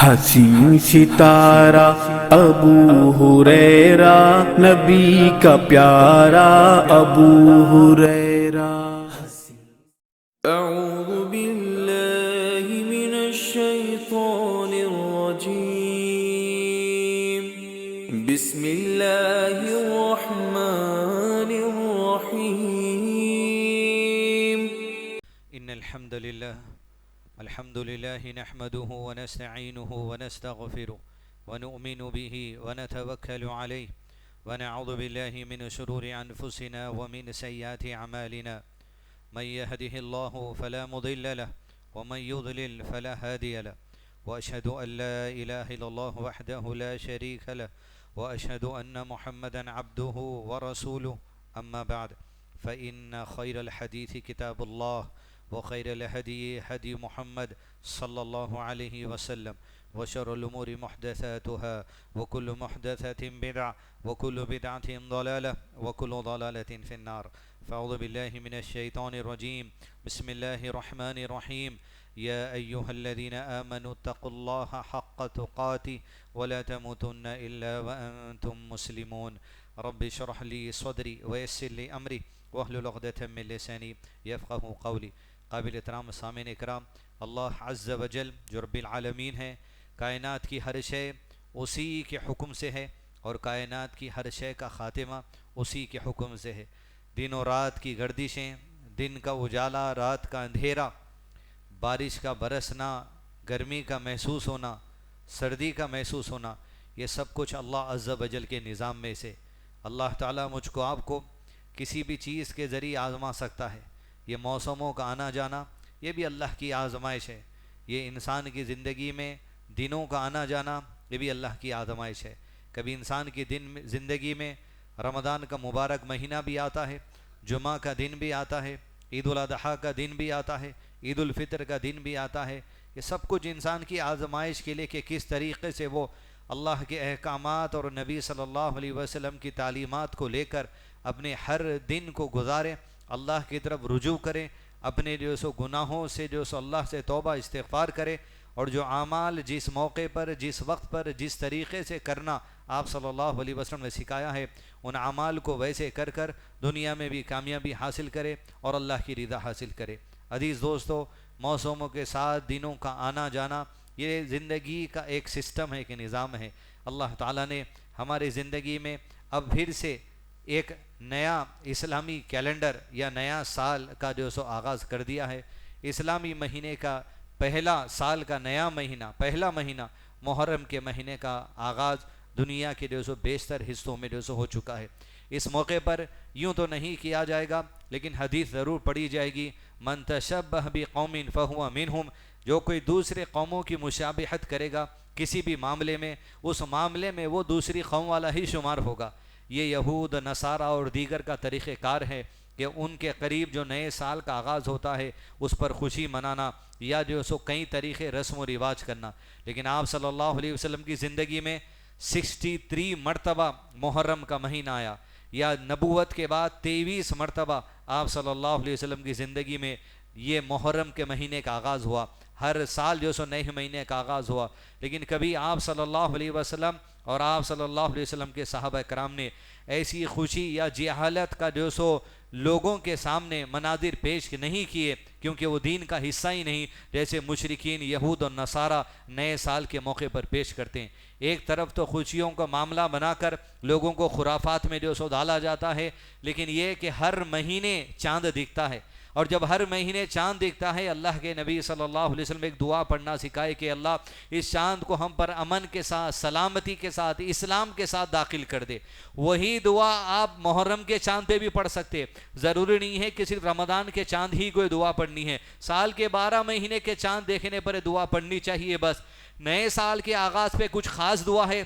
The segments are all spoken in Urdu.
حسین ستارہ ابو ہریرہ نبی کا پیارا ابو ہریرہ۔ اعوذ باللہ من الشیطان الرجیم، بسم اللہ الرحمن الرحیم۔ ان الحمد للہ نحمده ونستعینه ونستغفره ونؤمن به ونتوکل علیہ ونعوذ باللہ من شرور انفسنا ومن سیئات اعمالنا، من يهده الله فلا مضل له ومن يضلل فلا هادي له، واشهد ان لا اله الا الله وحده لا شريك له، واشهد ان محمدا عبده ورسوله، اما بعد فان خير الحديث كتاب الله، وخير الهدي هدي محمد صلى الله عليه وسلم، وشر الأمور محدثاتها، وكل محدثة بدعة، وكل بدعة ضلالة، وكل ضلالة في النار۔ فأعوذ بالله من الشيطان الرجيم، بسم الله الرحمن الرحيم، يا أيها الذين آمنوا اتقوا الله حق تقاته ولا تموتن إلا وأنتم مسلمون۔ رب اشرح لي صدري ويسر لي أمري واحلل عقدة من لساني يفقهوا قولي۔ قابل احترام سامعین اکرام، اللہ عز و جل جو رب العالمین ہے، کائنات کی ہر شے اسی کے حکم سے ہے، اور کائنات کی ہر شے کا خاتمہ اسی کے حکم سے ہے۔ دن و رات کی گردشیں، دن کا اجالا رات کا اندھیرا، بارش کا برسنا، گرمی کا محسوس ہونا، سردی کا محسوس ہونا، یہ سب کچھ اللہ عز و جل کے نظام میں سے۔ اللہ تعالیٰ مجھ کو آپ کو کسی بھی چیز کے ذریعے آزما سکتا ہے۔ یہ موسموں کا آنا جانا، یہ بھی اللہ کی آزمائش ہے۔ یہ انسان کی زندگی میں دنوں کا آنا جانا، یہ بھی اللہ کی آزمائش ہے۔ کبھی انسان کی زندگی میں رمضان کا مبارک مہینہ بھی آتا ہے، جمعہ کا دن بھی آتا ہے، عید الاضحیٰ کا دن بھی آتا ہے، عید الفطر کا دن بھی آتا ہے۔ یہ سب کچھ انسان کی آزمائش کے لیے کہ کس طریقے سے وہ اللہ کے احکامات اور نبی صلی اللہ علیہ وسلم کی تعلیمات کو لے کر اپنے ہر دن کو گزارے، اللہ کی طرف رجوع کرے، اپنے جو سو گناہوں سے جو سو اللہ سے توبہ استغفار کرے، اور جو اعمال جس موقع پر، جس وقت پر، جس طریقے سے کرنا آپ صلی اللہ علیہ وسلم نے سکھایا ہے، ان اعمال کو ویسے کر کر دنیا میں بھی کامیابی حاصل کرے اور اللہ کی رضا حاصل کرے۔ عزیز دوستو، موسموں کے ساتھ دنوں کا آنا جانا، یہ زندگی کا ایک سسٹم ہے، ایک نظام ہے۔ اللہ تعالیٰ نے ہماری زندگی میں اب پھر سے ایک نیا اسلامی کیلنڈر یا نیا سال کا جو سو آغاز کر دیا ہے۔ اسلامی مہینے کا پہلا سال کا نیا مہینہ، پہلا مہینہ محرم کے مہینے کا آغاز دنیا کے جو سو بیشتر حصوں میں جو سو ہو چکا ہے۔ اس موقع پر یوں تو نہیں کیا جائے گا، لیکن حدیث ضرور پڑھی جائے گی، من تشبہ بقوم فہو منہم، جو کوئی دوسرے قوموں کی مشابہت کرے گا کسی بھی معاملے میں، اس معاملے میں وہ دوسری قوم والا ہی شمار ہوگا۔ یہ یہود، نصارہ اور دیگر کا طریقہ کار ہے کہ ان کے قریب جو نئے سال کا آغاز ہوتا ہے اس پر خوشی منانا یا جو سو کئی طریقے رسم و رواج کرنا، لیکن آپ صلی اللہ علیہ وسلم کی زندگی میں 63 مرتبہ محرم کا مہینہ آیا، یا نبوت کے بعد 23 مرتبہ آپ صلی اللہ علیہ وسلم کی زندگی میں یہ محرم کے مہینے کا آغاز ہوا۔ ہر سال جو سو نئے مہینے کا آغاز ہوا، لیکن کبھی آپ صلی اللہ علیہ وسلم اور آپ صلی اللہ علیہ وسلم کے صحابہ کرام نے ایسی خوشی یا جہالت کا جو سو لوگوں کے سامنے مناظر پیش نہیں کیے، کیونکہ وہ دین کا حصہ ہی نہیں، جیسے مشرکین یہود اور نصارہ نئے سال کے موقع پر پیش کرتے ہیں۔ ایک طرف تو خوشیوں کا معاملہ بنا کر لوگوں کو خرافات میں جو سو ڈالا جاتا ہے، لیکن یہ کہ ہر مہینے چاند دکھتا ہے، اور جب ہر مہینے چاند دکھتا ہے، اللہ کے نبی صلی اللہ علیہ وسلم ایک دعا پڑھنا سکھائے کہ اللہ اس چاند کو ہم پر امن کے ساتھ، سلامتی کے ساتھ، اسلام کے ساتھ داخل کر دے۔ وہی دعا آپ محرم کے چاند پہ بھی پڑھ سکتے، ضروری نہیں ہے کہ صرف رمضان کے چاند ہی کوئی دعا پڑھنی ہے، سال کے 12 مہینے کے چاند دیکھنے پر دعا پڑھنی چاہیے۔ بس نئے سال کے آغاز پہ کچھ خاص دعا ہے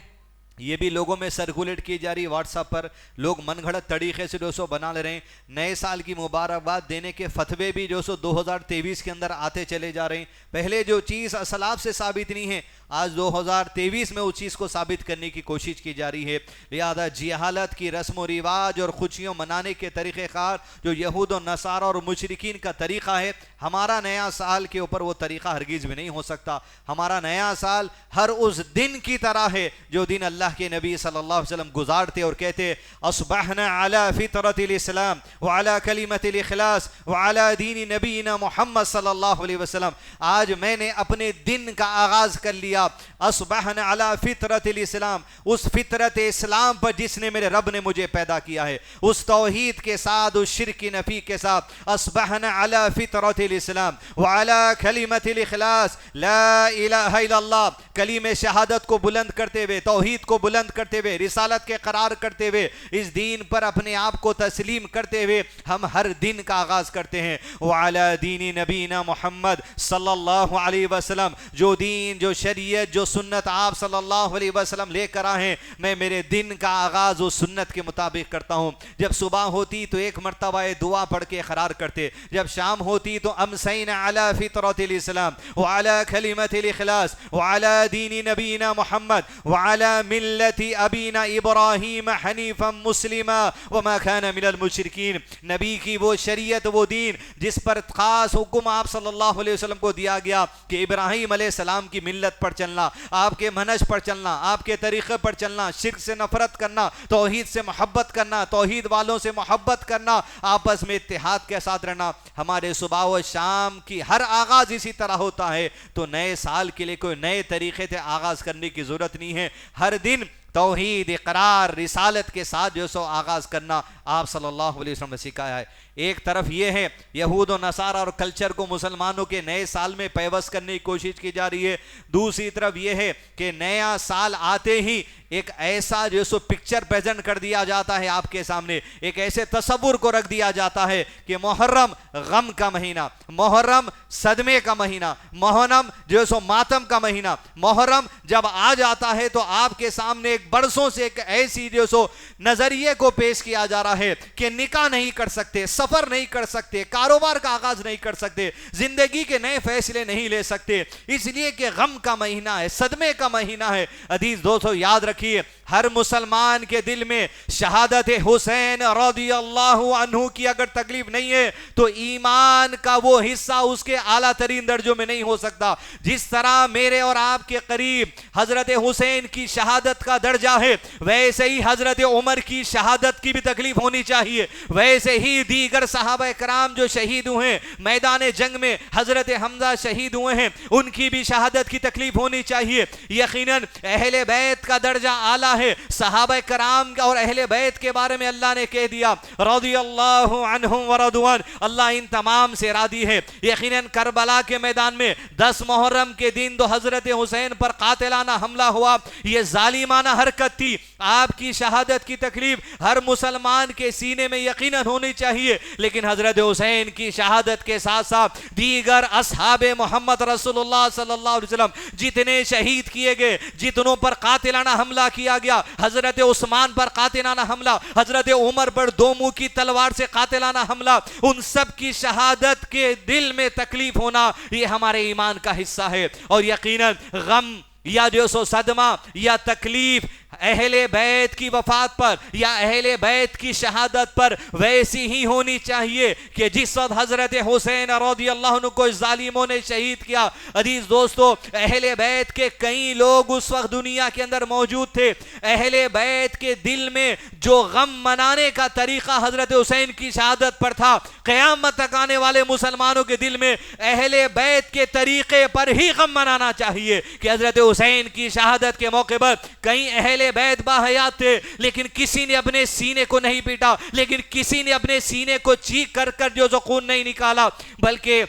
یہ بھی لوگوں میں سرکولیٹ کی جا رہی ہے واٹس ایپ پر، لوگ من گھڑت طریقے سے جو سو بنا لے رہے ہیں، نئے سال کی مبارکباد دینے کے فتوے بھی جو سو 2023 کے اندر آتے چلے جا رہے ہیں۔ پہلے جو چیز اسلاف سے ثابت نہیں ہے، آج 2023 میں اس چیز کو ثابت کرنے کی کوشش کی جا رہی ہے۔ لہذا جہالت کی رسم و رواج اور خوشیوں منانے کے طریقہ کار جو یہود و نصارہ اور مشرکین کا طریقہ ہے، ہمارا نیا سال کے اوپر وہ طریقہ ہرگز بھی نہیں ہو سکتا۔ ہمارا نیا سال ہر اس دن کی طرح ہے جو دن اللہ کے نبی صلی اللہ علیہ وسلم گزارتے اور کہتے اصبحنا علی فطرت الاسلام وعلی کلمت الاخلاص وعلی دین نبینا محمد صلی اللہ علیہ وسلم۔ آج میں نے اپنے دن کا آغاز کر لیا اصبحنا علی فطرت الاسلام، اس فطرت اسلام پر جس نے میرے رب نے مجھے پیدا کیا ہے، اس توحید کے ساتھ، اس شرک نفی کے ساتھ۔ اصبحنا علی فطرت الاسلام وعلی کلمت الاخلاص، لا الہ الا اللہ، کلمہ شہادت کو بلند کرتے ہوئے، توحید کو بلند کرتے ہوئے، رسالت کے قرار کرتے ہوئے، اس دین پر اپنے آپ کو تسلیم کرتے ہوئے ہم ہر دن کا آغاز کرتے ہیں۔ وعلی دین نبینا محمد صلی اللہ علیہ وسلم، جو دین، جو شریعت، جو سنت آپ صلی اللہ علیہ وسلم لے کر آئے، میں میرے دن کا آغاز اس سنت کے مطابق کرتا ہوں۔ جب صبح ہوتی تو ایک مرتبہ دعا پڑھ کے قرار کرتے، جب شام ہوتی تو امسینا علی فطرت الاسلام وعلی کلمت الاخلاص وعلی دین نبینا محمد وعلی ملت ابینا ابراہیم حنیفا مسلما وما کان من المشرکین۔ نبی کی وہ شریعت، وہ دین جس پر خاص حکم آپ صلی اللہ علیہ وسلم کو دیا گیا کہ ابراہیم علیہ السلام کی ملت پر چلنا، آپ کے منہج پر چلنا، آپ کے طریقے پر چلنا، شرک سے نفرت کرنا، توحید سے محبت کرنا، توحید والوں سے محبت کرنا، آپس میں اتحاد کے ساتھ رہنا۔ ہمارے صبح و شام کی ہر آغاز اسی طرح ہوتا ہے، تو نئے سال کے لیے کوئی نئے طریقے سے آغاز کرنے کی ضرورت نہیں ہے۔ ہر دن توحید، اقرار، رسالت کے ساتھ جو سو آغاز کرنا آپ صلی اللہ علیہ وسلم نے سکھایا ہے۔ ایک طرف یہ ہے یہود و نصارہ اور کلچر کو مسلمانوں کے نئے سال میں پیوست کرنے کی کوشش کی جا رہی ہے، دوسری طرف یہ ہے کہ نیا سال آتے ہی ایک ایسا جو سو پکچر پریزنٹ کر دیا جاتا ہے آپ کے سامنے، ایک ایسے تصور کو رکھ دیا جاتا ہے کہ محرم غم کا مہینہ، محرم صدمے کا مہینہ، محرم جو سو ماتم کا مہینہ۔ محرم جب آ جاتا ہے تو آپ کے سامنے ایک برسوں سے ایک ایسی جو سو نظریے کو پیش کیا جا رہا ہے کہ نکاح نہیں کر سکتے، سفر نہیں کر سکتے، کاروبار کا آغاز نہیں کر سکتے، زندگی کے نئے فیصلے نہیں لے سکتے، اس لیے کہ غم کا مہینہ ہے، صدمے کا مہینہ ہے۔ عزیز دوستو یاد رکھیے، ہر مسلمان کے دل میں شہادت حسین رضی اللہ عنہ کی اگر تکلیف نہیں ہے تو ایمان کا وہ حصہ اس کے اعلیٰ ترین درجوں میں نہیں ہو سکتا۔ جس طرح میرے اور آپ کے قریب حضرت حسین کی شہادت کا درجہ ہے، ویسے ہی حضرت عمر کی شہادت کی بھی تکلیف ہونی چاہیے، ویسے ہی دیگر صحابہ کرام جو شہید ہوئے ہیں میدان جنگ میں، حضرت حمزہ شہید ہوئے ہیں، ان کی بھی شہادت کی تکلیف ہونی چاہیے۔ یقیناً اہل بیت کا درجہ اعلیٰ ہے، صحابہ کرام اور اہل بیت کے بارے میں اللہ نے کہہ دیا رضی اللہ عنہم ورضوان، اللہ ان تمام سے راضی ہے۔ یقیناً کربلا کے میدان میں 10 محرم کے دن تو حضرت حسین پر قاتلانہ حملہ ہوا، یہ ظالمانہ حرکت تھی۔ آپ کی شہادت کی تکلیف ہر مسلمان کے سینے میں یقیناً ہونی چاہیے، لیکن حضرت حسین کی شہادت کے ساتھ ساتھ دیگر اصحاب محمد رسول اللہ صلی اللہ علیہ وسلم جتنے شہید کیے گئے، جتنوں پر قاتلانہ حملہ کیا گیا، حضرت عثمان پر قاتلانہ حملہ، حضرت عمر پر 2 منہ کی تلوار سے قاتلانہ حملہ، ان سب کی شہادت کے دل میں تکلیف ہونا یہ ہمارے ایمان کا حصہ ہے۔ اور یقیناً غم یا جو سو صدمہ یا تکلیف اہل بیت کی وفات پر یا اہل بیت کی شہادت پر ویسی ہی ہونی چاہیے کہ جس وقت حضرت حسین رضی اللہ عنہ کو ظالموں نے شہید کیا۔ عزیز دوستو، اہل بیت کے کئی لوگ اس وقت دنیا کے اندر موجود تھے، اہل بیت کے دل میں جو غم منانے کا طریقہ حضرت حسین کی شہادت پر تھا، قیامت تک آنے والے مسلمانوں کے دل میں اہل بیت کے طریقے پر ہی غم منانا چاہیے کہ حضرت حسین کی شہادت کے موقع پر کئی اہل بیت باحیات تھے، لیکن کسی نے اپنے سینے کو نہیں پیٹا، لیکن کسی نے اپنے سینے کو چیخ کر جو خون نہیں نکالا، بلکہ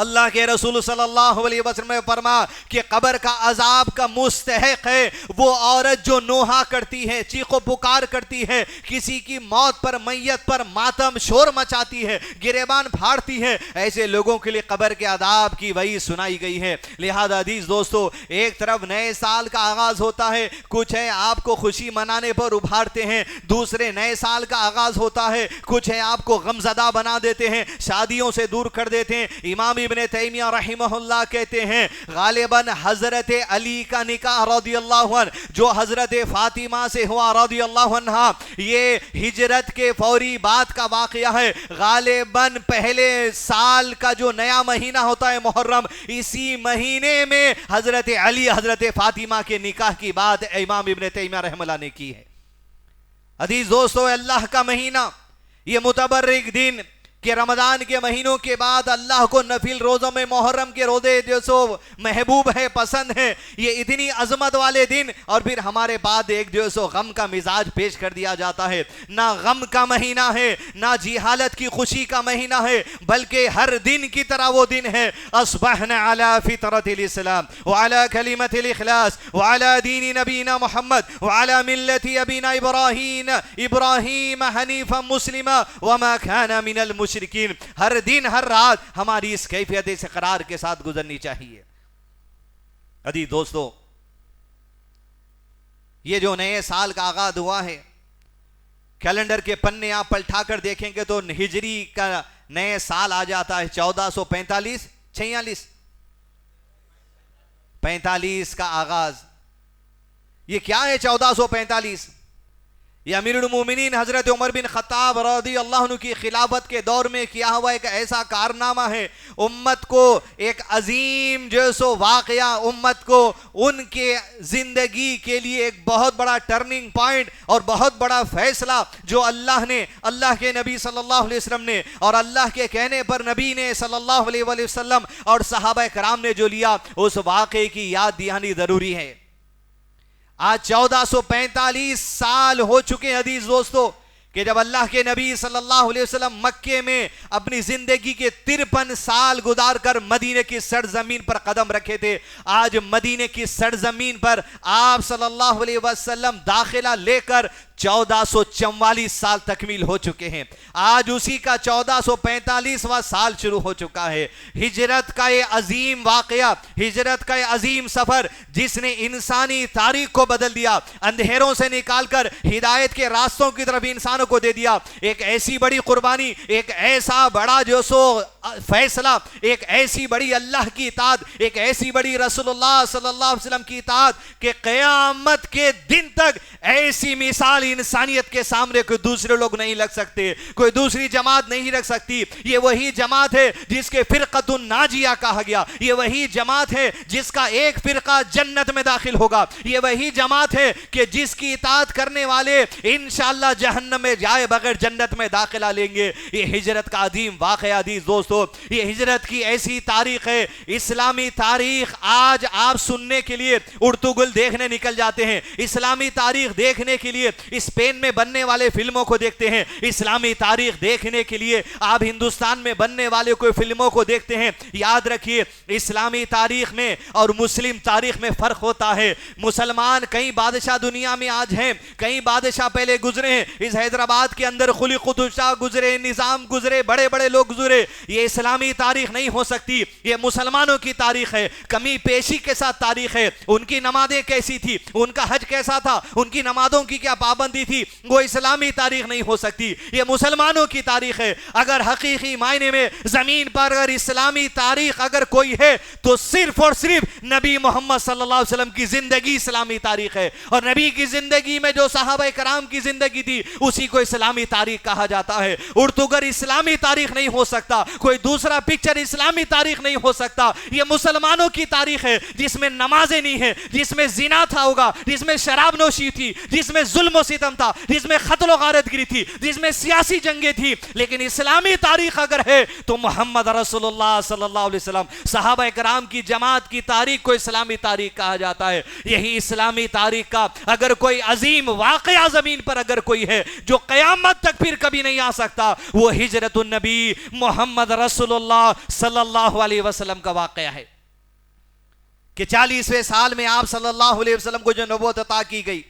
اللہ کے رسول صلی اللہ علیہ وسلم نے فرمایا کہ قبر کا عذاب کا مستحق ہے وہ عورت جو نوحہ کرتی ہے، چیخ و پکار کرتی ہے، کسی کی موت پر، میت پر ماتم شور مچاتی ہے، گریبان پھاڑتی ہے، ایسے لوگوں کے لیے قبر کے عذاب کی وعید سنائی گئی ہے۔ لہذا عزیز دوستو، ایک طرف نئے سال کا آغاز ہوتا ہے، کچھ ہے آپ کو خوشی منانے پر ابھارتے ہیں، دوسرے نئے سال کا آغاز ہوتا ہے، کچھ ہے آپ کو غمزدہ بنا دیتے ہیں، شادیوں سے دور کر دیتے ہیں۔ امام ابن تیمیہ رحمہ اللہ کہتے ہیں غالباً حضرت علی کا نکاح رضی اللہ عنہ جو حضرت فاطمہ سے ہوا رضی اللہ عنہ، یہ ہجرت کے فوری بعد کا واقعہ ہے۔ غالباً پہلے سال کا جو نیا مہینہ ہوتا ہے محرم، اسی مہینے میں حضرت علی حضرت فاطمہ کے نکاح کی بات امام ابن تیمیہ رحمہ اللہ نے کی ہے۔ عزیز دوستو، اللہ کا مہینہ، یہ متبرک دن کہ رمضان کے مہینوں کے بعد اللہ کو نفل روزوں میں محرم کے روزے جو سو محبوب ہے، پسند ہے، یہ اتنی عظمت والے دن، اور پھر ہمارے بعد ایک جو سو غم کا مزاج پیش کر دیا جاتا ہے۔ نہ غم کا مہینہ ہے، نہ جہالت کی خوشی کا مہینہ ہے، بلکہ ہر دن کی طرح وہ دن ہے۔ اصبحنا علی فطرت الاسلام وعلی کلمت الاخلاص وعلی دین نبینا محمد وعلی ملت ابینا ابراہیم حنیفا مسلما وما کان من المشرکین۔ ہر دن ہر رات ہماری اس کیفیت استقرار کے ساتھ گزرنی چاہیے۔ عزیز دوستو، یہ جو نئے سال کا آغاز ہوا ہے، کیلنڈر کے پنے آپ پلٹا کر دیکھیں گے تو ہجری کا نئے سال آ جاتا ہے 1445 46 45 کا آغاز۔ یہ کیا ہے 1445؟ یہ امیر المومنین حضرت عمر بن خطاب رضی اللہ عنہ کی خلافت کے دور میں کیا ہوا ایک ایسا کارنامہ ہے، امت کو ایک عظیم جو سو واقعہ، امت کو ان کے زندگی کے لیے ایک بہت بڑا ٹرننگ پوائنٹ اور بہت بڑا فیصلہ جو اللہ نے، اللہ کے نبی صلی اللہ علیہ وسلم نے، اور اللہ کے کہنے پر نبی نے صلی اللہ علیہ وسلم اور صحابہ کرام نے جو لیا، اس واقعے کی یاد دہانی ضروری ہے۔ آج 1445 سال ہو چکے عزیز دوستو کہ جب اللہ کے نبی صلی اللہ علیہ وسلم مکے میں اپنی زندگی کے 53 سال گزار کر مدینے کی سرزمین پر قدم رکھے تھے۔ آج مدینے کی سرزمین پر آپ صلی اللہ علیہ وسلم داخلہ لے کر 1444 سال تکمیل ہو چکے ہیں۔ آج اسی کا 1445واں سال شروع ہو چکا ہے۔ ہجرت کا یہ عظیم واقعہ، ہجرت کا یہ عظیم سفر جس نے انسانی تاریخ کو بدل دیا، اندھیروں سے نکال کر ہدایت کے راستوں کی طرف انسانوں کو دے دیا، ایک ایسی بڑی قربانی، ایک ایسا بڑا جو سو فیصلہ، ایک ایسی بڑی اللہ کی اطاعت، ایک ایسی بڑی رسول اللہ صلی اللہ علیہ وسلم کی اطاعت کہ قیامت کے دن تک ایسی مثال انسانیت کے سامنے کوئی دوسرے لوگ نہیں لگ سکتے، کوئی دوسری جماعت نہیں رکھ سکتی۔ یہ وہی جماعت ہے جس کے فرقۃ الناجیہ کہا گیا، یہ وہی جماعت ہے جس کا ایک فرقہ جنت میں داخل ہوگا، یہ وہی جماعت ہے کہ جس کی اطاعت کرنے والے انشاءاللہ جہنم میں جائے بغیر جنت میں داخلہ لیں گے۔ یہ ہجرت کا عظیم واقعہ عزیز دوستو، یہ ہجرت کی ایسی تاریخ ہے، اسلامی تاریخ آج آپ سننے کے لیے ارطغرل دیکھنے نکل جاتے ہیں، اسلامی تاریخ دیکھنے کے لیے اسپین میں بننے والے فلموں کو دیکھتے ہیں، اسلامی تاریخ دیکھنے کے لیے آپ ہندوستان میں بننے والے کوئی فلموں کو دیکھتے ہیں۔ یاد رکھیے، اسلامی تاریخ میں اور مسلم تاریخ میں فرق ہوتا ہے۔ مسلمان کئی بادشاہ دنیا میں آج ہیں، کئی بادشاہ پہلے گزرے ہیں، اس حیدرآباد کے اندر قلی قطب شاہ گزرے، نظام گزرے، بڑے بڑے لوگ گزرے۔ یہ اسلامی تاریخ نہیں ہو سکتی، یہ مسلمانوں کی تاریخ ہے، کمی پیشی کے ساتھ تاریخ ہے۔ ان کی نمازیں کیسی تھی، ان کا حج کیسا تھا، ان کی نمازوں کی کیا پابندی تھی، وہ اسلامی تاریخ نہیں ہو سکتی، یہ مسلمانوں کی تاریخ ہے۔ اگر حقیقی معنی میں زمین پر اگر اسلامی تاریخ اگر کوئی ہے تو صرف اور صرف نبی محمد صلی اللہ علیہ وسلم کی زندگی اسلامی تاریخ ہے، اور نبی کی زندگی میں جو صحابہ کرام کی زندگی تھی اسی کو اسلامی تاریخ کہا جاتا ہے۔ ارطغرل اسلامی تاریخ نہیں ہو سکتا، کوئی دوسرا پکچر اسلامی تاریخ نہیں ہو سکتا۔ یہ مسلمانوں کی تاریخ ہے جس میں نمازیں نہیں ہیں، جس میں زنا تھا ہوگا، جس میں شراب نوشی تھی، جس میں ظلم و ستم تھا، جس میں قتل و غارت گری تھی، جس میں سیاسی جنگیں تھی۔ لیکن اسلامی تاریخ اگر ہے تو محمد رسول اللہ صلی اللہ علیہ وسلم، صحابہ کرام کی جماعت کی تاریخ کو اسلامی تاریخ کہا جاتا ہے۔ یہی اسلامی تاریخ کا اگر کوئی عظیم واقعہ زمین پر اگر کوئی ہے جو قیامت تک پھر کبھی نہیں آ سکتا، وہ ہجرت النبی محمد رسول اللہ صلی اللہ علیہ وسلم کا واقعہ ہے کہ 40ویں سال میں آپ صلی اللہ علیہ وسلم کو جو نبوت عطا کی گئی،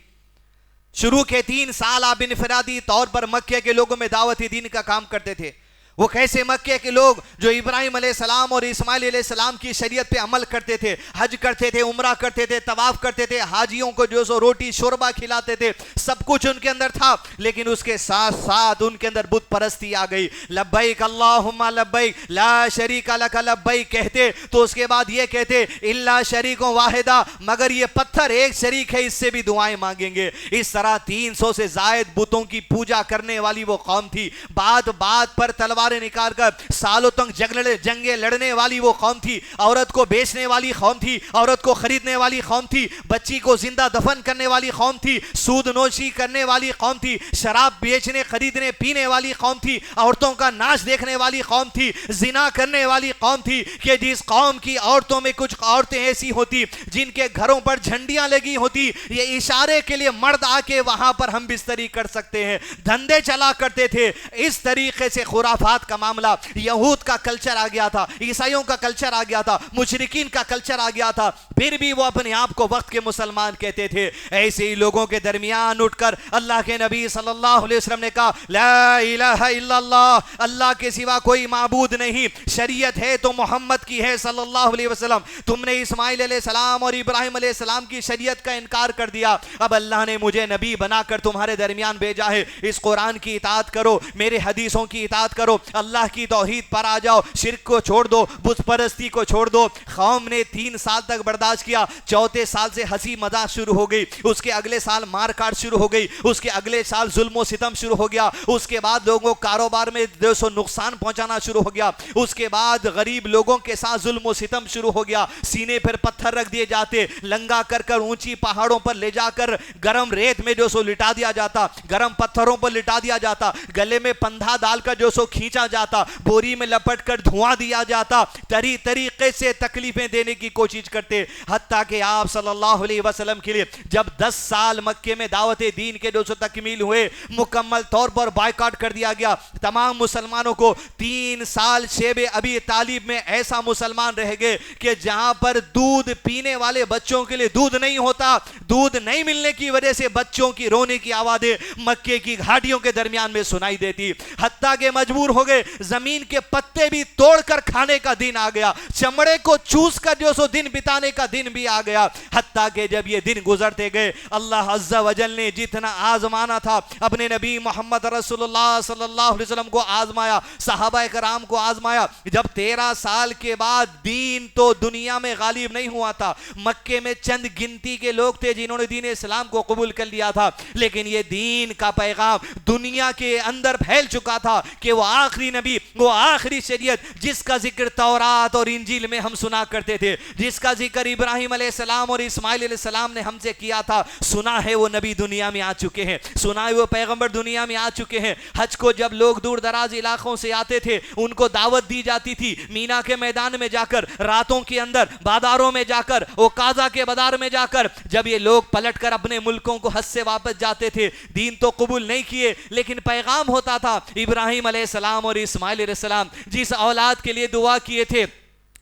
شروع کے 3 سال آپ انفرادی طور پر مکہ کے لوگوں میں دعوت دین کا کام کرتے تھے۔ وہ کیسے مکہ کے لوگ جو ابراہیم علیہ السلام اور اسماعیل علیہ السلام کی شریعت پہ عمل کرتے تھے، حج کرتے تھے، عمرہ کرتے تھے، طواف کرتے تھے، حاجیوں کو جو سو روٹی شوربہ کھلاتے تھے، سب کچھ ان کے اندر تھا، لیکن اس کے ساتھ ساتھ ان کے اندر بت پرستی آ گئی۔ لبیک اللہم لبیک لا شریک لک لبیک کہتے تو اس کے بعد یہ کہتے الا شریک واحدہ، مگر یہ پتھر ایک شریک ہے، اس سے بھی دعائیں مانگیں گے۔ اس طرح 300 سے زائد بتوں کی پوجا کرنے والی وہ قوم تھی۔ بات بات پر تلوار نکال کر سالوں تک جنگیں لڑنے والی وہ قوم تھی۔ عورت کو بیچنے والی قوم تھی، عورت کو خریدنے والی قوم تھی، بچی کو زندہ دفن کرنے والی قوم تھی، سود نوشی کرنے والی قوم تھی، شراب بیچنے خریدنے پینے والی قوم تھی، عورتوں کا ناچ دیکھنے والی قوم تھی، زنا کرنے والی قوم تھی کہ جس قوم کی عورتوں میں کچھ عورتیں ایسی ہوتی جن کے گھروں پر جھنڈیاں لگی ہوتی، یہ اشارے کے لیے مرد آ کے وہاں پر ہم بستری کر سکتے ہیں، دھندے چلا کرتے تھے۔ اس طریقے سے خرافات کا معاملہ، یہود کا کلچر آ گیا تھا، عیسائیوں کا کلچر آ گیا تھا، مشرکین کا کلچر آ گیا تھا، پھر بھی وہ اپنے آپ کو وقت کے مسلمان کہتے تھے۔ ایسے ہی لوگوں کے درمیان اٹھ کر اللہ کے نبی صلی اللہ علیہ وسلم نے کہا لا الہ الا اللہ، اللہ کے سوا کوئی معبود نہیں، شریعت ہے تو محمد کی ہے صلی اللہ علیہ وسلم۔ تم نے اسماعیل علیہ السلام اور ابراہیم علیہ السلام کی شریعت کا انکار کر دیا، اب اللہ نے مجھے نبی بنا کر تمہارے درمیان بھیجا ہے، اس قرآن کی اطاعت کرو، میرے حدیثوں کی اطاعت کرو، اللہ کی توحید پر آ جاؤ، شرک کو چھوڑ دو، بت پرستی کو چھوڑ دو۔ قوم نے 3 سال تک برداشت کیا، 4تھے سال سے ہنسی مذاق شروع ہو گئی، اس کے اگلے سال مار کاٹ شروع ہو گئی، اس کے اگلے سال ظلم و ستم شروع ہو گیا، اس کے بعد لوگوں کاروبار میں نقصان پہنچانا شروع ہو گیا، اس کے بعد غریب لوگوں کے ساتھ ظلم و ستم شروع ہو گیا، سینے پر پتھر رکھ دیے جاتے، لنگا کر کر اونچی پہاڑوں پر لے جا کر گرم ریت میں جو سو لٹا دیا جاتا، گرم پتھروں پر لٹا دیا جاتا، گلے میں پندھا ڈال کر جو سو کھینچا جاتا، بوری میں لپٹ کر دھواں دیا جاتا، طریقے سے تکلیفیں دینے کی کوشش کرتے، حتیٰ کہ آپ صلی اللہ علیہ وسلم کے لیے جب 10 سال مکے میں دعوت دین کے جو سو تکمیل ہوئے، مکمل طور پر بائیکاٹ کر دیا گیا تمام مسلمانوں کو۔ 3 سال شیب ابی طالب میں ایسا مسلمان رہ گئے کہ جہاں پر دودھ پینے والے بچوں کے لیے دودھ نہیں ہوتا، دودھ نہیں ملنے کی وجہ سے بچوں کی رونے کی آوازیں مکے کی گھاٹیوں کے درمیان میں سنائی دیتی، حتیٰ کہ مجبور ہو گئے زمین کے پتے بھی توڑ کر کھانے کا دن آ گیا، چمڑے کو چوس کر جو سو دن بتانے کا دن بھی آ گیا۔ حتیٰ کہ جب یہ دن گزرتے گئے، اللہ عز و جل نے جتنا آزمانا تھا اپنے نبی محمد رسول اللہ صلی اللہ علیہ وسلم کو آزمایا، صحابہ کرام کو آزمایا۔ جب 13 سال کے بعد دین تو دنیا میں غالب نہیں ہوا تھا، مکے میں چند گنتی کے لوگ تھے جنہوں نے دین اسلام کو قبول کر لیا تھا، لیکن یہ دین کا پیغام دنیا کے اندر پھیل چکا تھا کہ وہ آخری نبی، وہ آخری شریعت جس کا ذکر تورات اور انجیل میں ہم سنا کرتے تھے، جس کا ذکر ابراہیم علیہ السلام اور اسماعیل علیہ السلام نے ہم سے کیا تھا، سنا ہے وہ نبی دنیا میں آ چکے ہیں، سنا ہے وہ پیغمبر دنیا میں آ چکے ہیں۔ حج کو جب لوگ دور دراز علاقوں سے آتے تھے، ان کو دعوت دی جاتی تھی، مینا کے میدان میں جا کر، راتوں کے اندر بازاروں میں جا کر، اوقازہ کے بازار میں جا کر، جب یہ لوگ پلٹ کر اپنے ملکوں کو حج سے واپس جاتے تھے، دین تو قبول نہیں کیے لیکن پیغام ہوتا تھا۔ ابراہیم علیہ السلام اور اسماعیل علیہ السلام جس اولاد کے لیے دعا کیے تھے،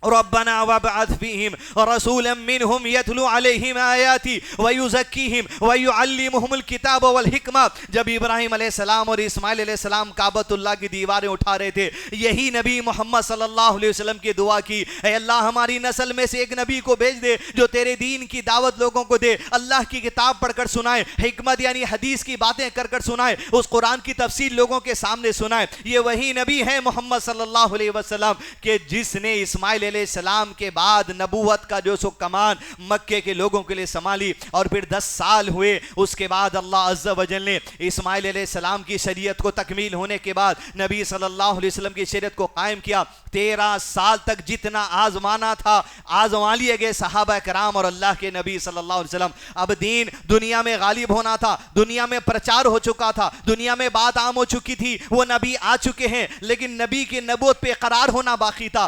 ربنا وابعث فيهم رسولا منهم يتلو عليهم آياتي ويزكيهم ويعلمهم الكتاب والحکمہ، جب ابراہیم علیہ السلام اور اسماعیل علیہ السلام کعبۃ اللہ کی دیواریں اٹھا رہے تھے، یہی نبی محمد صلی اللہ علیہ وسلم کی دعا کی، اے اللہ ہماری نسل میں سے ایک نبی کو بھیج دے جو تیرے دین کی دعوت لوگوں کو دے، اللہ کی کتاب پڑھ کر سنائے، حکمت یعنی حدیث کی باتیں کر کر سنائے، اس قرآن کی تفسیر لوگوں کے سامنے سنائے۔ یہ وہی نبی ہے محمد صلی اللہ علیہ وسلم کہ جس نے اسماعیل علیہ السلام کے بعد نبوت کا جو سو کمان مکے کے لوگوں کے لیے سنبھالی، اور پھر 10 سال ہوئے، اس کے بعد اللہ عز و جل نے اسماعیل علیہ السلام کی شریعت کو تکمیل ہونے کے بعد نبی صلی اللہ علیہ وسلم کی شریعت کو قائم کیا۔ 13 سال تک جتنا آزمانا تھا آزما لیے گئے صحابہ کرام اور اللہ کے نبی صلی اللہ علیہ وسلم۔ اب دین دنیا میں غالب ہونا تھا، دنیا میں پرچار ہو چکا تھا، دنیا میں بات عام ہو چکی تھی، وہ نبی آ چکے ہیں، لیکن نبی کی نبوت پہ قرار ہونا باقی تھا،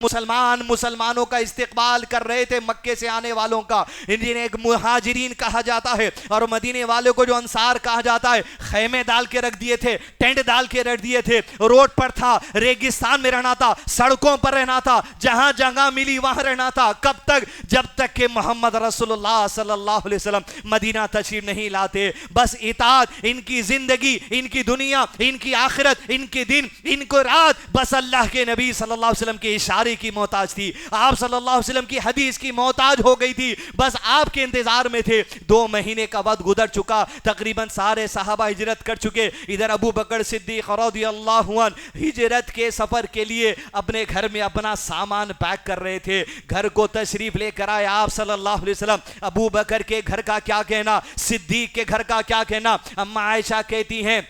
مسلمانوں کا استقبال کر رہے تھے، مکے سے آنے والوں کا، جنہیں ایک مہاجرین کہا جاتا ہے، اور مدینے والوں کو جو انصار کہا جاتا ہے، خیمے ڈال کے رکھ دیے تھے، ٹینٹ ڈال کے رکھ دیے تھے، روڈ پر تھا، ریگستان میں رہنا تھا، سڑکوں پر رہنا تھا، جہاں جگہ ملی وہاں رہنا تھا. کب تک؟ جب تک کہ محمد رسول اللہ صلی اللہ علیہ وسلم مدینہ تشریف نہیں لاتے. بس اطاعت، ان کی زندگی، ان کی دنیا، ان کی آخرت، ان کے دن، ان کو رات، بس اللہ کے نبی صلی اللہ علیہ وسلم کے اشارے کی محتاج تھی. آپ صلی اللہ علیہ وسلم کی حدیث کی محتاج ہو گئی تھی، بس آپ کے انتظار میں تھے. 2 مہینے کا وقت گزر چکا، تقریباً سارے صحابہ ہجرت کر چکے. ادھر ابو بکر صدیق رضی اللہ عنہ ہجرت کے سفر کے لیے اپنے گھر میں اپنا سامان پیک کر رہے تھے. گھر کو تشریف لے کر آئے آپ صلی اللہ علیہ وسلم. ابو بکر کے گھر کا کیا کہنا، صدیق کے گھر کا کیا کہنا. اما عائشہ کہتی ہیں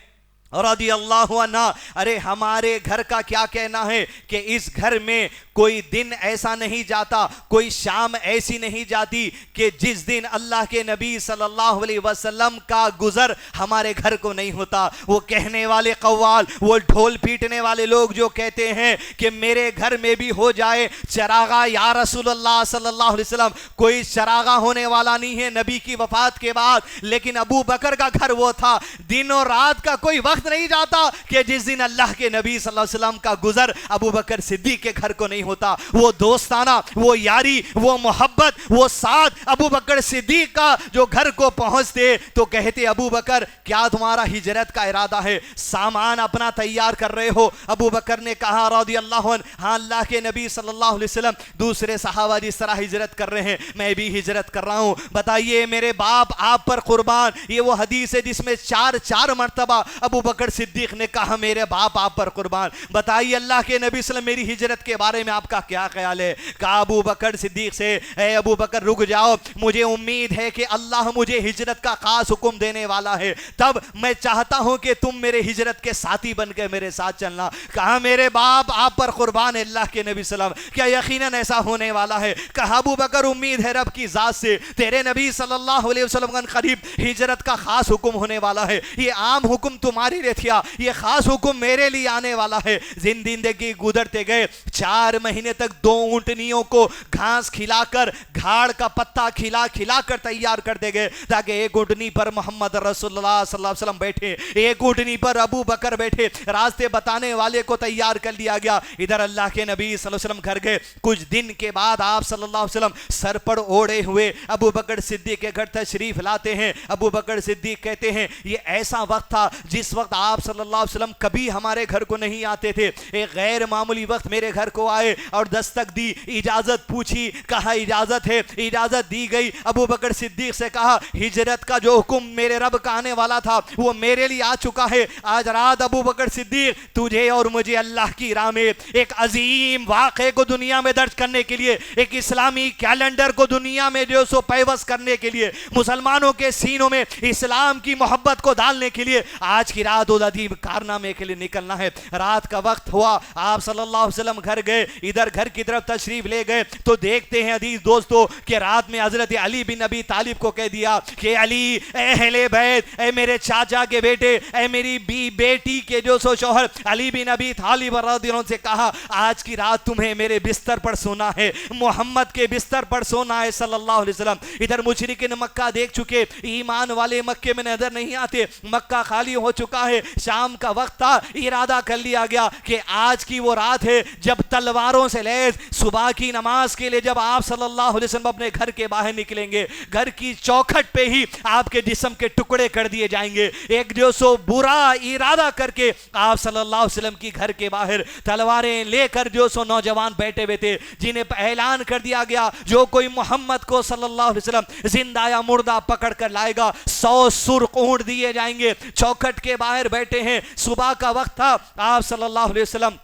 رضی اللہ عنہ، ارے ہمارے گھر کا کیا کہنا ہے کہ اس گھر میں کوئی دن ایسا نہیں جاتا، کوئی شام ایسی نہیں جاتی کہ جس دن اللہ کے نبی صلی اللہ علیہ وسلم کا گزر ہمارے گھر کو نہیں ہوتا. وہ کہنے والے قوال، وہ ڈھول پیٹنے والے لوگ جو کہتے ہیں کہ میرے گھر میں بھی ہو جائے چراغا یا رسول اللہ صلی اللہ علیہ وسلم، کوئی چراغا ہونے والا نہیں ہے نبی کی وفات کے بعد. لیکن ابو بکر کا گھر وہ تھا، دن اور رات کا کوئی وقت نہیں جاتا کہ جس دن اللہ کے نبی صلی اللہ علیہ وسلم کا گزر ابو بکر صدیق کے گھر کو نہیں ہوتا. وہ دوستانہ، وہ یاری، وہ محبت، وہ ساتھ ابو بکر صدیق کا جو گھر کو پہنچتے تو کہتے ابو بکر کیا تمہارا ہجرت کا ارادہ ہے، سامان اپنا تیار کر رہے ہو؟ ابو بکر نے کہا رضی اللہ عنہ، ہاں اللہ کے نبی صلی اللہ علیہ وسلم دوسرے صحابہ جس طرح ہجرت کر رہے ہیں میں بھی ہجرت کر رہا ہوں، بتائیے میرے باپ آپ پر قربان. یہ وہ حدیث ہے جس میں 4 مرتبہ ابو بکر صدیق نے کہا میرے باپ آپ پر قربان. بتائیے اللہ کے نبی صلی اللہ علیہ وسلم میری ہجرت کے بارے میں آپ کا کیا خیال ہے؟ کہا ابو بکر صدیق سے، اے ابو بکر رک جاؤ، مجھے امید ہے کہ اللہ مجھے ہجرت کا خاص حکم دینے والا ہے، تب میں چاہتا ہوں کہ تم میرے ہجرت کے ساتھی بن کے میرے ساتھ چلنا. کہا میرے باپ آپ پر قربان ہے اللہ کے نبی صلی اللہ علیہ وسلم، کیا یقیناً ایسا ہونے والا ہے؟ کہا ابو بکر امید ہے رب کی ذات سے، تیرے نبی صلی اللہ علیہ وسلم کا قریب ہجرت کا خاص حکم ہونے والا ہے. یہ عام حکم تمہارے لیے تھا، یہ خاص حکم میرے لیے آنے والا ہے. زندگی گزرتے گئے، 4 مہینے تک 2 اونٹنیوں کو گھاس کھلا کر، گھاڑ کا پتا کھلا کر تیار کرتے گئے تاکہ ایک اونٹنی پر محمد رسول اللہ صلی اللہ علیہ وسلم بیٹھے، ایک اونٹنی پر ابو بکر بیٹھے. راستے بتانے والے کو تیار کر لیا گیا. ادھر اللہ کے نبی صلی اللہ علیہ وسلم گھر گئے. کچھ دن کے بعد آپ صلی اللہ علیہ وسلم سر پر اوڑے ہوئے ابو بکر صدیق کے گھر تشریف لاتے ہیں. ابو بکر صدیق کہتے ہیں یہ ایسا وقت تھا جس وقت آپ صلی اللہ علیہ وسلم کبھی ہمارے گھر کو نہیں آتے تھے. ایک غیر معمولی وقت میرے گھر کو آئے اور دستک دی، اجازت پوچھی، کہا اجازت ہے، اجازت دی گئی. ابو بکر صدیق سے کہا ہجرت کا جو حکم میرے رب کا آنے والا تھا وہ میرے لیے آ چکا ہے. آج رات ابو بکر صدیق تجھے اور مجھے اللہ کی راہ میں ایک عظیم واقعے کو دنیا میں درج کرنے کے لیے، ایک اسلامی کیلنڈر کو دنیا میں جو سو پیوست کرنے کے لیے، مسلمانوں کے سینوں میں اسلام کی محبت کو ڈالنے کے لیے آج کی رات اس عظیم کارنامے کے لیے نکلنا ہے. رات کا وقت ہوا، آپ صلی اللہ علیہ وسلم گھر گئے. ادھر گھر کی طرف تشریف لے گئے تو دیکھتے ہیں عزیز دوستو کہ رات میں حضرت علی بن ابی طالب کو کہہ دیا کہ علی، اے اہل بیت، اے میرے چاچا کے بیٹے، اے میری بیٹی کے جو سو شوہر علی بن ابی طالب رضی اللہ عنہ سے کہا آج کی رات تمہیں میرے بستر پر سونا ہے، محمد کے بستر پر سونا ہے صلی اللہ علیہ وسلم. ادھر مشرکین مکہ دیکھ چکے، ایمان والے مکے میں نظر نہیں آتے، مکہ خالی ہو چکا ہے. شام کا وقت تھا، ارادہ کر لیا گیا کہ آج کی وہ رات ہے جب تلواروں سے لیس صبح کی نماز کے لیے جب آپ صلی اللہ علیہ وسلم اپنے گھر کے باہر نکلیں گے، گھر کی چوکھٹ پہ ہی آپ کے جسم کے ٹکڑے کر دیے جائیں گے. ایک جو سو برا ارادہ کر کے آپ صلی اللہ علیہ وسلم کی گھر کے باہر تلواریں لے کر جو سو نوجوان بیٹھے ہوئے تھے، جنہیں اعلان کر دیا گیا جو کوئی محمد کو صلی اللہ علیہ وسلم زندہ یا مردہ پکڑ کر لائے گا 100 سرخ اونٹ دیے جائیں گے. چوکھٹ کے باہر بیٹھے ہیں، صبح کا وقت تھا. آپ صلی اللہ علیہ وسلم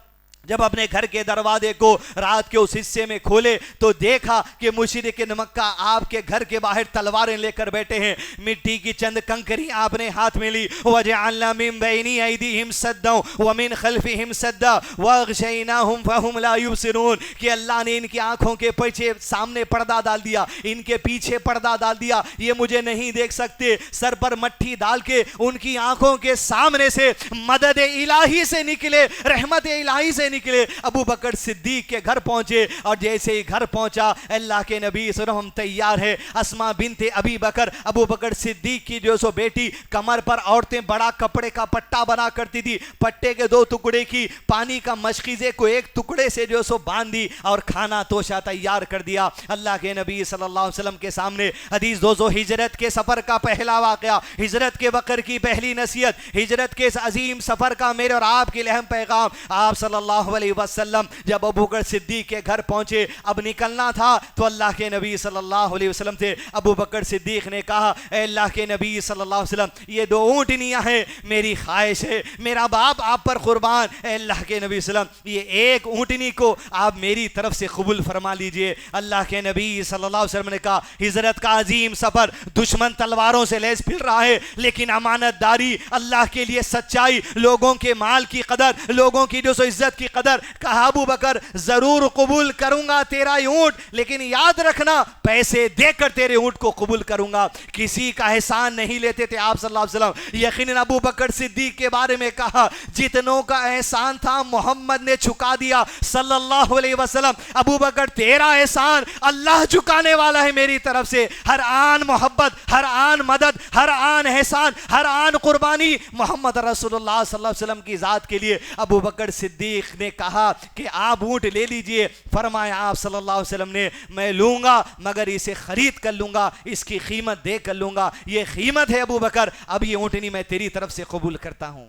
جب اپنے گھر کے دروازے کو رات کے اس حصے میں کھولے تو دیکھا کہ مشرکین مکہ آپ کے گھر کے باہر تلواریں لے کر بیٹھے ہیں. مٹی کی چند کنکری آپ نے ہاتھ میں لی. وَجَعَلْنَا مِن بَيْنِ أَيْدِيهِمْ سَدًّا وَمِنْ خَلْفِهِمْ سَدًّا وَأَغْشَيْنَاهُمْ فَهُمْ لَا يُبْصِرُونَ کہ اللہ نے ان کی آنکھوں کے پیچھے سامنے پردہ ڈال دیا، ان کے پیچھے پردہ ڈال دیا، یہ مجھے نہیں دیکھ سکتے. سر پر مٹھی ڈال کے ان کی آنکھوں کے سامنے سے مدد الہی سے نکلے، رحمت الہی سے نکلے, ابو بکر صدیق کے گھر پہنچے, اور جیسے ہی گھر پہنچا اللہ کے نبی صلی اللہ علیہ وسلم تیار ہے. اسماء بنت ابی بکر, ابو بکر صدیق کی جو سو بیٹی, کمر پر عورتیں بڑا کپڑے کا پٹا بنا کرتی تھی, پٹے کے 2 ٹکڑے کی, پانی کا مشکیزے کو ایک ٹکڑے سے جو سو باندھی اور کھانا توشا تیار کر دیا. اللہ کے نبی صلی اللہ علیہ وسلم کے سامنے حدیث دوستو, ہجرت کے سفر کا پہلا واقعہ, ہجرت کے وقت کی پہلی نصیحت, ہجرت کے اس عظیم سفر کا میرے اور آپ کے لیے اہم پیغام. آپ صلی اللہ علیہ وسلم جب ابو بکر صدیق کے گھر پہنچے, اب نکلنا تھا, تو اللہ کے نبی صلی اللہ علیہ وسلم سے ابو بکر صدیق نے کہا, اے اللہ کے نبی صلی اللہ علیہ وسلم, یہ 2 اونٹنیاں ہیں, میری خواہش ہے, میرا باپ آپ پر قربان, اے اللہ کے نبی صلی اللہ علیہ وسلم, یہ ایک اونٹنی کو آپ میری طرف سے قبول فرما لیجئے. اللہ کے نبی صلی اللہ علیہ وسلم نے کہا, ہجرت کا عظیم سفر, دشمن تلواروں سے لیس پھر رہا ہے, لیکن امانت داری, اللہ کے لیے سچائی, لوگوں کے مال کی قدر, لوگوں کی جو سو عزت کی قدر. کہا ابو بکر ضرور قبول کروں گا تیرا اونٹ, لیکن یاد رکھنا پیسے دے کر تیرے اونٹ کو قبول کروں گا. کسی کا احسان نہیں لیتے تھے آپ صلی اللہ علیہ وسلم. یقیناً ابو بکر صدیق کے بارے میں کہا, جتنوں کا احسان تھا محمد نے چکا دیا صلی اللہ علیہ وسلم. ابو بکر تیرا احسان اللہ چکانے والا ہے میری طرف سے. ہر آن محبت, ہر آن مدد, ہر آن احسان, ہر آن قربانی محمد رسول اللہ صلی اللہ علیہ وسلم کی ذات کے لیے. ابو بکر صدیق نے کہا کہ آپ اونٹ لے لیجئے. فرمایا آپ صلی اللہ علیہ وسلم نے, میں لوں گا مگر اسے خرید کر لوں گا, اس کی قیمت دے کر لوں گا. یہ قیمت ہے ابو بکر, اب یہ اونٹنی میں تیری طرف سے قبول کرتا ہوں.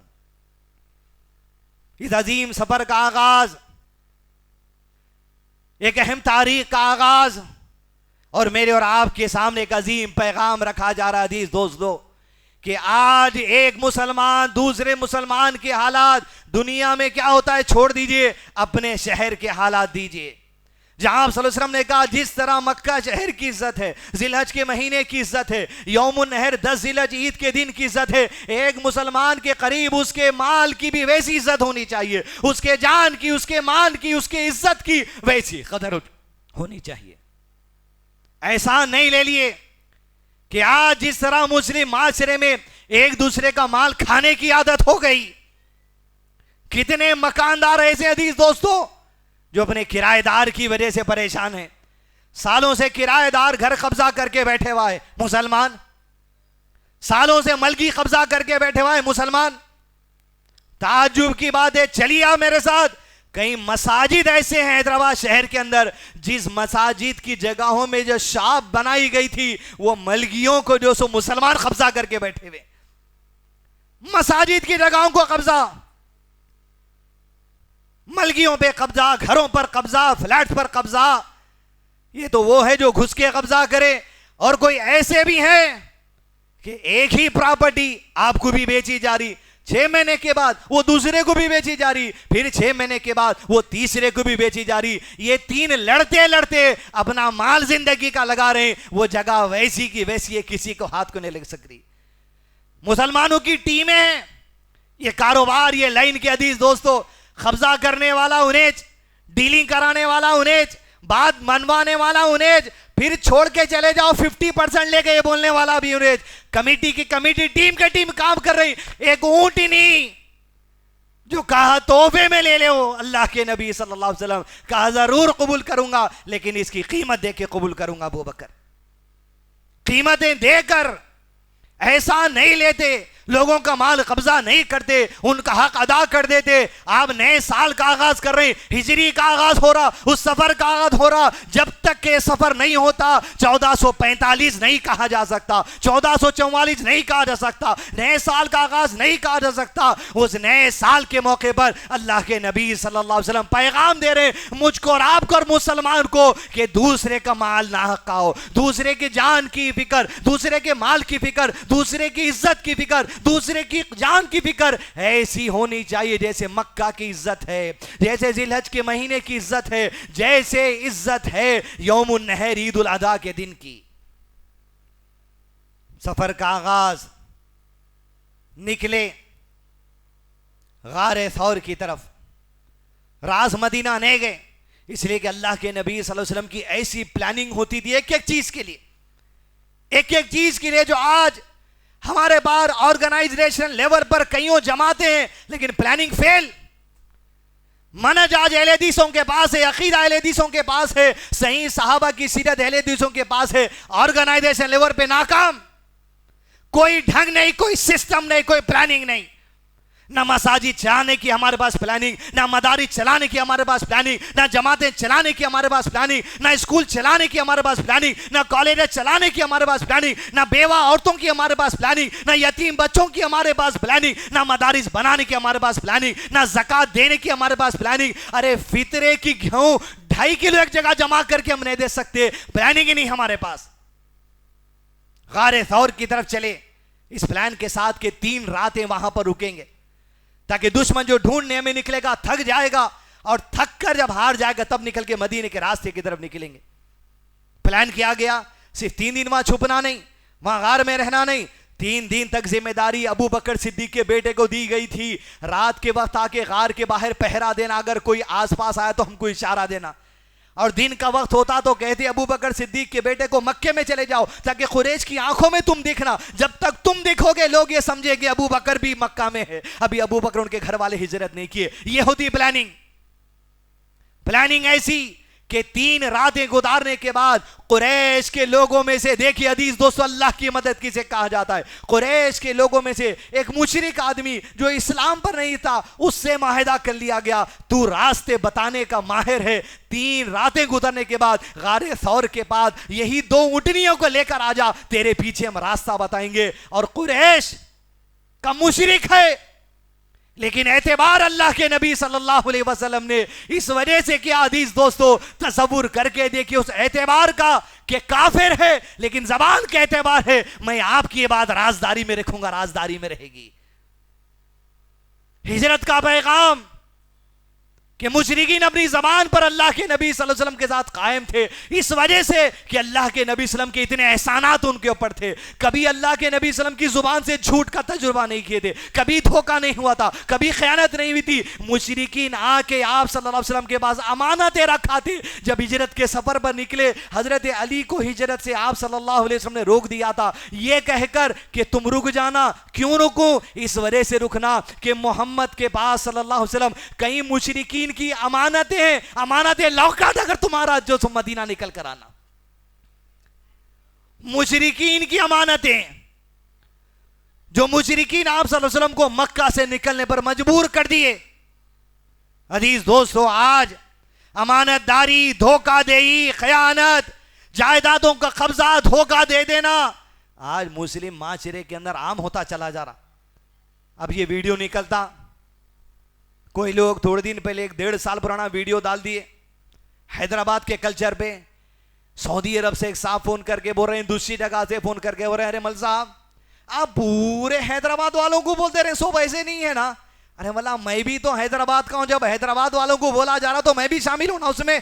اس عظیم سفر کا آغاز, ایک اہم تاریخ کا آغاز, اور میرے اور آپ کے سامنے ایک عظیم پیغام رکھا جا رہا ہے عزیز دوستو, کہ آج ایک مسلمان دوسرے مسلمان کے حالات دنیا میں کیا ہوتا ہے چھوڑ دیجئے, اپنے شہر کے حالات دیجئے. جہاں آپ صلی اللہ علیہ وسلم نے کہا جس طرح مکہ شہر کی عزت ہے, ذی الحج کے مہینے کی عزت ہے, یوم النحر 10 ذی الحج عید کے دن کی عزت ہے, ایک مسلمان کے قریب اس کے مال کی بھی ویسی عزت ہونی چاہیے, اس کے جان کی, اس کے مال کی, اس کے عزت کی ویسی قدر ہونی چاہیے. احسان نہیں لے لیے کہ آج جس طرح مسلم معاشرے میں ایک دوسرے کا مال کھانے کی عادت ہو گئی. کتنے مکاندار ایسے عزیز دوستو جو اپنے کرایہ دار کی وجہ سے پریشان ہیں, سالوں سے کرایہ دار گھر قبضہ کر کے بیٹھے ہوا ہے مسلمان, سالوں سے ملکی قبضہ کر کے بیٹھے ہوا ہے مسلمان. تعجب کی بات ہے, چلیے آپ میرے ساتھ, کئی مساجد ایسے ہیں حیدرآباد شہر کے اندر جس مساجد کی جگہوں میں جو شاپ بنائی گئی تھی وہ ملگیوں کو جو سو مسلمان قبضہ کر کے بیٹھے ہوئے. مساجد کی جگہوں کو قبضہ, ملگیوں پہ قبضہ, گھروں پر قبضہ, فلیٹ پر قبضہ. یہ تو وہ ہے جو گھس کے قبضہ کرے, اور کوئی ایسے بھی ہیں کہ ایک ہی پراپرٹی آپ کو بھی بیچی جا رہی, 6 مہینے کے بعد وہ دوسرے کو بھی بیچی جا رہی, پھر 6 مہینے کے بعد وہ تیسرے کو بھی بیچی جا رہی. یہ 3 لڑتے لڑتے اپنا مال زندگی کا لگا رہے ہیں. وہ جگہ ویسی کی ویسی ہے, کسی کو ہاتھ کو نہیں لگ سکتی. مسلمانوں کی ٹیمیں ہیں, یہ کاروبار, یہ لائن کے عزیز دوستو, قبضہ کرنے والا انیج, ڈیلنگ کرانے والا انیج, بات منوانے والا انیج, پھر چھوڑ کے چلے جاؤ 50% لے کے یہ بولنے والا بھی انیج. کمیٹی کی کمیٹی, ٹیم کے ٹیم کام کر رہی. ایک اونٹ ہی نہیں جو کہا تحفے میں لے لے, اللہ کے نبی صلی اللہ علیہ وسلم کہا ضرور قبول کروں گا, لیکن اس کی قیمت دے کے قبول کروں گا. ابو بکر قیمتیں دے کر احسان نہیں لیتے, لوگوں کا مال قبضہ نہیں کرتے, ان کا حق ادا کر دیتے. آپ نئے سال کا آغاز کر رہے ہیں, ہجری کا آغاز ہو رہا, اس سفر کا آغاز ہو رہا. جب تک کہ سفر نہیں ہوتا 1445 نہیں کہا جا سکتا, 1444 نہیں کہا جا سکتا, نئے سال کا آغاز نہیں کہا جا سکتا. اس نئے سال کے موقع پر اللہ کے نبی صلی اللہ علیہ وسلم پیغام دے رہے مجھ کو اور آپ کو اور مسلمان کو کہ دوسرے کا مال نہ کھاؤ, دوسرے کی جان کی فکر, دوسرے کے مال کی فکر, دوسرے کی عزت کی فکر, دوسرے کی جان کی فکر ایسی ہونی چاہیے جیسے مکہ کی عزت ہے, جیسے ذی الحج کے مہینے کی عزت ہے, جیسے عزت ہے یوم النحر عید الاضحیٰ کے دن کی. سفر کا آغاز, نکلے غار ثور کی طرف, راز مدینہ نہیں گئے, اس لیے کہ اللہ کے نبی صلی اللہ علیہ وسلم کی ایسی پلاننگ ہوتی تھی ایک ایک چیز کے لیے, ایک ایک چیز کے لیے جو آج ہمارے بار آرگنائزیشن لیول پر کئیوں جماعتیں ہیں لیکن پلاننگ فیل. منہج آج اہل حدیثوں کے پاس ہے, عقیدہ اہل حدیثوں کے پاس ہے, صحیح صحابہ کی سیرت اہل حدیثوں کے پاس ہے, آرگنائزیشن لیول پہ ناکام, کوئی ڈھنگ نہیں, کوئی سسٹم نہیں, کوئی پلاننگ نہیں. نہ مساجد چلانے کی ہمارے پاس پلاننگ, نہ مدارس چلانے کی ہمارے پاس پلاننگ, نہ جماعتیں چلانے کی ہمارے پاس پلاننگ, نہ اسکول چلانے کی ہمارے پاس پلاننگ, نہ کالجیں چلانے کی ہمارے پاس پلاننگ, نہ بیوہ عورتوں کی ہمارے پاس پلاننگ, نہ یتیم بچوں کی ہمارے پاس پلاننگ, نہ مدارس بنانے کی ہمارے پاس پلاننگ, نہ زکوٰۃ دینے کی ہمارے پاس پلاننگ. ارے فطرے کی گیہوں 2.5 کلو ایک جگہ جمع کر کے ہم نہیں دے سکتے, پلاننگ ہی نہیں ہمارے پاس. غار ثور کی طرف چلے اس پلان کے ساتھ کہ 3 راتیں وہاں پر رکیں گے, تاکہ دشمن جو ڈھونڈنے میں نکلے گا تھک جائے گا, اور تھک کر جب ہار جائے گا تب نکل کے مدینے کے راستے کی طرف نکلیں گے. پلان کیا گیا, صرف 3 دن وہاں چھپنا نہیں, وہاں غار میں رہنا نہیں. 3 دن تک ذمہ داری ابو بکر صدیق کے بیٹے کو دی گئی تھی. رات کے وقت آ کے غار کے باہر پہرا دینا, اگر کوئی آس پاس آیا تو ہم کو اشارہ دینا. اور دن کا وقت ہوتا تو کہتے ابو بکر صدیق کے بیٹے کو مکے میں چلے جاؤ, تاکہ قریش کی آنکھوں میں تم دیکھنا. جب تک تم دیکھو گے لوگ یہ سمجھے کہ ابو بکر بھی مکہ میں ہے. ابھی ابو بکر ان کے گھر والے ہجرت نہیں کیے. یہ ہوتی پلاننگ. پلاننگ ایسی کہ 3 راتیں گزارنے کے بعد قریش کے لوگوں میں سے, دیکھیے عزیز دوستو اللہ کی مدد کسے کہا جاتا ہے, قریش کے لوگوں میں سے ایک مشرک آدمی جو اسلام پر نہیں تھا, اس سے معاہدہ کر لیا گیا, تو راستے بتانے کا ماہر ہے. 3 راتیں گزرنے کے بعد غار ثور کے بعد یہی 2 اونٹنیوں کو لے کر آ جا, تیرے پیچھے ہم راستہ بتائیں گے. اور قریش کا مشرک ہے, لیکن اعتبار اللہ کے نبی صلی اللہ علیہ وسلم نے اس وجہ سے کیا عزیز دوستو, تصور کر کے دیکھیں اس اعتبار کا کہ کافر ہے لیکن زبان کا اعتبار ہے, میں آپ کی بات رازداری میں رکھوں گا, رازداری میں رہے گی. ہجرت کا پیغام کہ مشرکین اپنی زبان پر اللہ کے نبی صلی اللہ علیہ وسلم کے ساتھ قائم تھے, اس وجہ سے کہ اللہ کے نبی صلی اللہ علیہ وسلم کے اتنے احسانات ان کے اوپر تھے. کبھی اللہ کے نبی صلی اللہ علیہ وسلم کی زبان سے جھوٹ کا تجربہ نہیں کیے تھے, کبھی دھوکہ نہیں ہوا تھا, کبھی خیانت نہیں ہوئی تھی. مشرکین آ کے آپ صلی اللہ علیہ وسلم کے پاس امانتیں رکھا تھی. جب ہجرت کے سفر پر نکلے, حضرت علی کو ہجرت سے آپ صلی اللہ علیہ وسلم نے روک دیا تھا, یہ کہہ کر کہ تم رک جانا. کیوں رکوں؟ اس وجہ سے رکنا کہ محمد کے پاس صلی اللہ علیہ وسلم کئی مشرکین کی امانتیں ہیں, امانتیں لوکاٹ اگر تمہارا جو تم مدینہ نکل کر آنا. مشرکین کی امانتیں جو مشرکین آپ صلی اللہ علیہ وسلم کو مکہ سے نکلنے پر مجبور کر دیے. عزیز دوستو آج امانت داری, دھوکہ دہی, خیانت, جائیدادوں کا قبضہ, دھوکہ دے دینا آج مسلم معاشرے کے اندر عام ہوتا چلا جا رہا. اب یہ ویڈیو نکلتا, کوئی لوگ تھوڑے دن پہلے 1.5 سال پرانا ویڈیو ڈال دیے حیدرآباد کے کلچر پہ. سعودی عرب سے ایک صاحب فون کر کے بول رہے ہیں, دوسری جگہ سے فون کر کے بول رہے ہیں, ارے مل صاحب آپ پورے حیدرآباد والوں کو بولتے رہے, سب ایسے نہیں ہے نا. ارے والا میں بھی تو حیدرآباد کا ہوں, جب حیدرآباد والوں کو بولا جا رہا تو میں بھی شامل ہوں نا اس میں.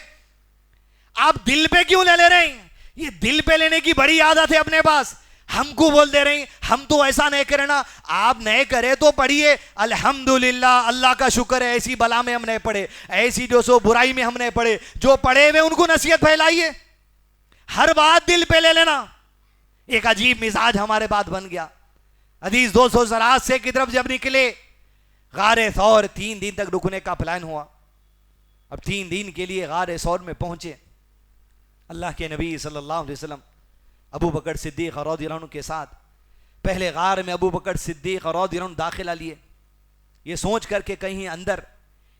آپ دل پہ کیوں لے رہے ہیں؟ یہ دل پہ لینے کی بڑی عادت ہے اپنے پاس. ہم کو بول دے رہے ہیں ہم تو ایسا نہیں کرے نا, آپ نہیں کرے تو پڑھیے الحمدللہ, اللہ کا شکر ہے ایسی بلا میں ہم نہیں پڑے, ایسی جو سو برائی میں ہم نہیں پڑے. جو پڑے ہوئے ان کو نصیحت پھیلائیے, ہر بات دل پہ لے لینا. ایک عجیب مزاج ہمارے بات بن گیا. عزیز دوستو زراعت سے کی طرف جب نکلے, غار ثور 3 دن تک رکنے کا پلان ہوا. اب 3 دن کے لیے غار ثور میں پہنچے. اللہ کے نبی صلی اللہ علیہ وسلم ابو بکر صدیق رضی اللہ عنہ کے ساتھ پہلے غار میں ابو بکر صدیق رضی اللہ عنہ داخلہ لیے, یہ سوچ کر کہ کہیں اندر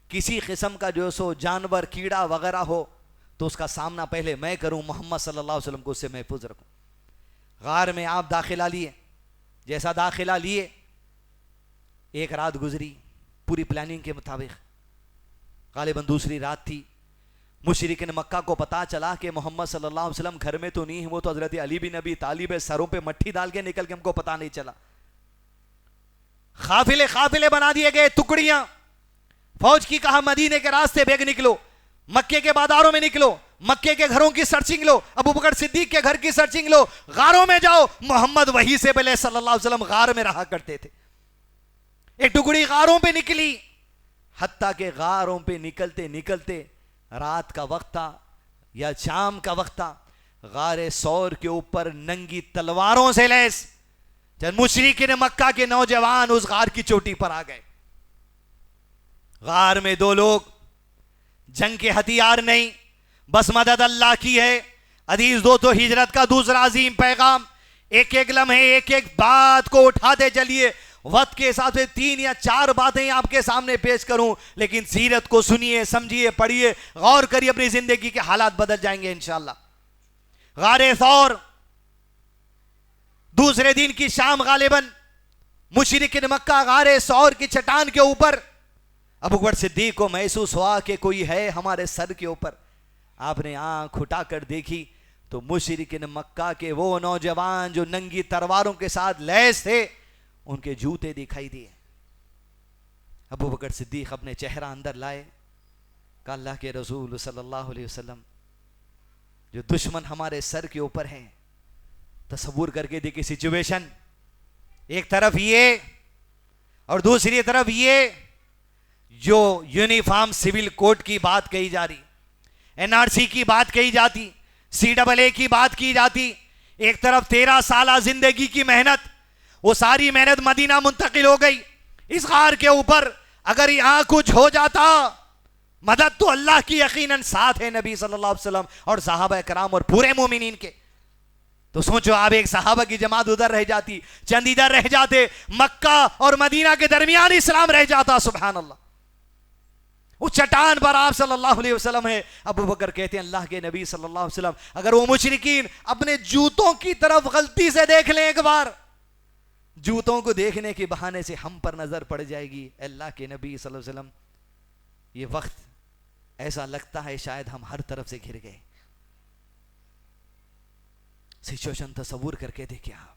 کسی قسم کا جو سو جانور, کیڑا وغیرہ ہو تو اس کا سامنا پہلے میں کروں, محمد صلی اللہ علیہ وسلم کو اس سے محفوظ رکھوں. غار میں آپ داخلہ لیے. جیسا داخلہ لیے 1 رات گزری پوری پلاننگ کے مطابق, غالباً دوسری رات تھی. مشرکین مکہ کو پتا چلا کہ محمد صلی اللہ علیہ وسلم گھر میں تو نہیں ہے, وہ تو حضرت علی بن ابی طالب سروں پہ مٹھی ڈال کے نکل کے ہم کو پتا نہیں چلا. قافلے بنا دیے گئے, ٹکڑیاں. فوج کی کہا مدینے کے راستے بیگ نکلو, مکے کے بازاروں میں نکلو, مکے کے گھروں کی سرچنگ لو, ابو بکر صدیق کے گھر کی سرچنگ لو, غاروں میں جاؤ. محمد وہی سے پہلے صلی اللہ علیہ وسلم غار میں رہا کرتے تھے. ایک ٹکڑی غاروں پہ نکلی, حتیٰ کہ غاروں پہ نکلتے نکلتے رات کا وقت تھا یا شام کا وقت تھا. غار ثور کے اوپر ننگی تلواروں سے لیس جب مشرکین مکہ کے نوجوان اس غار کی چوٹی پر آ گئے. غار میں 2 لوگ جنگ کے ہتھیار نہیں، بس مدد اللہ کی ہے۔ عزیز دوستو، ہجرت کا دوسرا عظیم پیغام، ایک ایک لمحے ایک ایک بات کو اٹھاتے چلیے۔ وقت کے حساب سے 3 یا 4 باتیں آپ کے سامنے پیش کروں، لیکن سیرت کو سنیے، سمجھیے، پڑھیے، غور کریے، اپنی زندگی کے حالات بدل جائیں گے انشاءاللہ۔ غار ثور، دوسرے دن کی شام، غالباً مشرکین مکہ غار ثور کی چٹان کے اوپر ابو بکر صدیق کو محسوس ہوا کہ کوئی ہے ہمارے سر کے اوپر۔ آپ نے آنکھ اٹھا کر دیکھی تو مشرکین مکہ کے وہ نوجوان جو ننگی تلواروں کے ساتھ لیس تھے، ان کے جوتے دکھائی دیے۔ ابو بکر صدیق اپنے چہرہ اندر لائے، کہ اللہ کے رسول صلی اللہ علیہ وسلم، جو دشمن ہمارے سر کے اوپر ہیں، تصور کر کے دیکھیں سچویشن، ایک طرف یہ اور دوسری طرف یہ، جو یونیفارم سول کوڈ کی بات کہی جا رہی، NRC کی بات کہی جاتی، CAA کی بات کی جاتی، ایک طرف 13 سالہ زندگی کی محنت، وہ ساری محنت مدینہ منتقل ہو گئی اس غار کے اوپر۔ اگر یہاں کچھ ہو جاتا، مدد تو اللہ کی یقیناً ساتھ ہے نبی صلی اللہ علیہ وسلم اور صحابہ کرام اور پورے مومنین کے۔ تو سوچو، آپ ایک صحابہ کی جماعت ادھر رہ جاتی، چند ادھر رہ جاتے، مکہ اور مدینہ کے درمیان اسلام رہ جاتا، سبحان اللہ۔ اس چٹان پر آپ صلی اللہ علیہ وسلم ہے۔ ابو بکر کہتے ہیں اللہ کے نبی صلی اللہ علیہ وسلم، اگر وہ مشرکین اپنے جوتوں کی طرف غلطی سے دیکھ لیں ایک بار، جوتوں کو دیکھنے کے بہانے سے ہم پر نظر پڑ جائے گی۔ اللہ کے نبی صلی اللہ علیہ وسلم، یہ وقت ایسا لگتا ہے شاید ہم ہر طرف سے گھر گئے۔ سچویشن تصور کر کے دیکھیں آپ،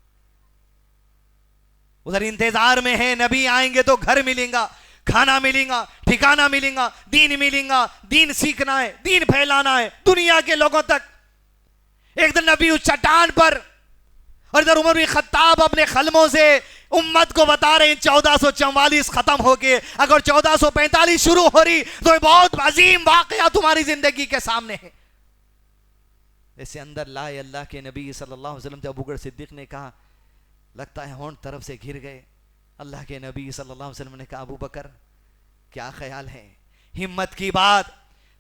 ادھر انتظار میں ہے، نبی آئیں گے تو گھر ملیں گا، کھانا ملیں گا، ٹھکانہ ملیں گا، دین ملیں گا، دین سیکھنا ہے، دین پھیلانا ہے دنیا کے لوگوں تک۔ ایک دن نبی اس چٹان پر، اور ادھر عمر بن خطاب اپنے خلموں سے امت کو بتا رہے ہیں 1444 ختم ہو کے اگر 1445 شروع ہو رہی تو یہ بہت عظیم واقعہ تمہاری زندگی کے سامنے ہے۔ اسے اندر لائے اللہ کے نبی صلی اللہ علیہ وسلم سے۔ ابو بکر صدیق نے کہا لگتا ہے ہون طرف سے گھر گئے۔ اللہ کے نبی صلی اللہ علیہ وسلم نے کہا ابو بکر کیا خیال ہے؟ ہمت کی بات،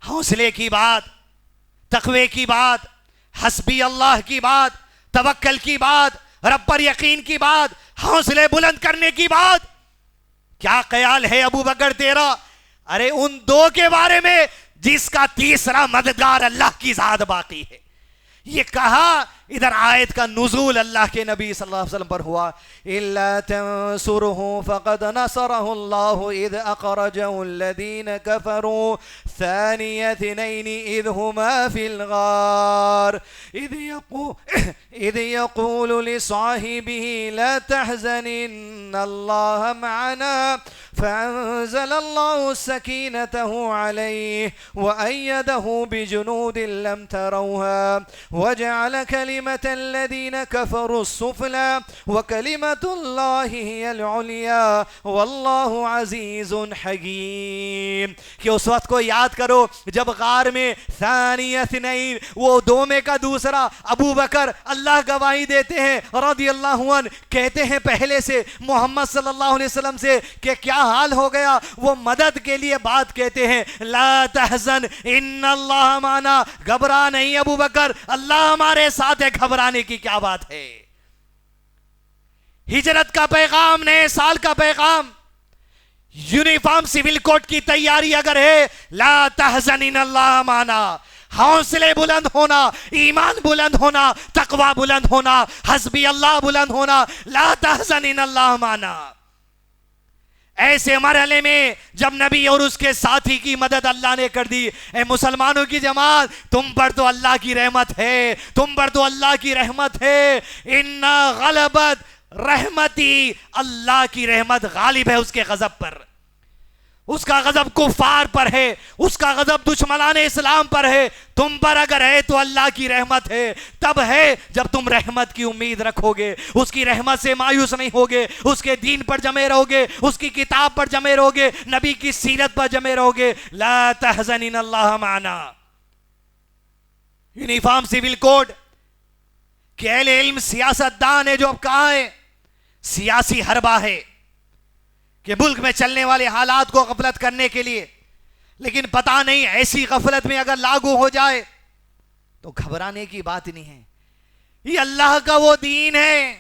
حوصلے کی بات، تقوی کی بات، حسبی اللہ کی بات، توکل کی بات، رب پر یقین کی بات، حوصلے بلند کرنے کی بات، کیا خیال ہے ابو بکر تیرا؟ ارے ان دو کے بارے میں جس کا تیسرا مددگار اللہ کی ذات باقی ہے۔ یہ کہا، ادھر آیت کا نزول اللہ کے نبی صلی اللہ علیہ وسلم پر ہوا، إِلَّا تَنْصُرُهُ فَقَدْ نَصَرَهُ اللَّهُ إِذْ أَخْرَجَهُ الَّذِينَ كَفَرُوا ثَانِيَ اثْنَيْنِ إِذْ هُمَا فِي الْغَارِ إِذْ يَقُولُ لِصَاحِبِهِ لَا تَحْزَنْ إِنَّ اللَّهَ مَعَنَا فأنزل الله سكينته عليه وأيده بجنود لم تروها وجعل كلمة الذين كفروا السفلى وكلمة الله هي العليا والله عزيز حكيم۔ کہ اس وقت کو یاد کرو جب غار میں ثانی اثنین، وہ دو میں کا دوسرا ابو بکر، اللہ گواہی دیتے ہیں رضی اللہ عنہ، کہتے ہیں پہلے سے محمد صلی اللہ علیہ وسلم سے کہ کیا حال ہو گیا، وہ مدد کے لیے بات کہتے ہیں، لا تحزن ان اللہ معنا، گھبرا نہیں ابو بکر، اللہ ہمارے ساتھ ہے، گھبرانے کی کیا بات ہے۔ ہجرت کا پیغام، نئے سال کا پیغام، یونیفارم سول کوڈ کی تیاری اگر ہے، لا تحزن ان اللہ معنا، حوصلے بلند ہونا، ایمان بلند ہونا، تقوی بلند ہونا، حسبی اللہ بلند ہونا، لا تحزن ان اللہ معنا۔ ایسے مرحلے میں جب نبی اور اس کے ساتھی کی مدد اللہ نے کر دی، اے مسلمانوں کی جماعت، تم پر تو اللہ کی رحمت ہے، تم پر تو اللہ کی رحمت ہے۔ ان غلبت رحمتی، اللہ کی رحمت غالب ہے اس کے غضب پر، اس کا غضب کفار پر ہے، اس کا غضب دشمنان اسلام پر ہے، تم پر اگر ہے تو اللہ کی رحمت ہے۔ تب ہے جب تم رحمت کی امید رکھو گے، اس کی رحمت سے مایوس نہیں ہوگے، اس کے دین پر جمے رہو گے، اس کی کتاب پر جمے رہو گے، نبی کی سیرت پر جمے رہو گے۔ لا تحزن ان اللہ معنا۔ یونیفارم سول کوڈ کہ اہل علم سیاست دان ہے جو اب کہاں ہے، سیاسی حربہ ہے کہ ملک میں چلنے والے حالات کو غفلت کرنے کے لیے لیکن پتہ نہیں ایسی غفلت میں اگر لاگو ہو جائے تو گھبرانے کی بات نہیں ہے. یہ اللہ کا وہ دین ہے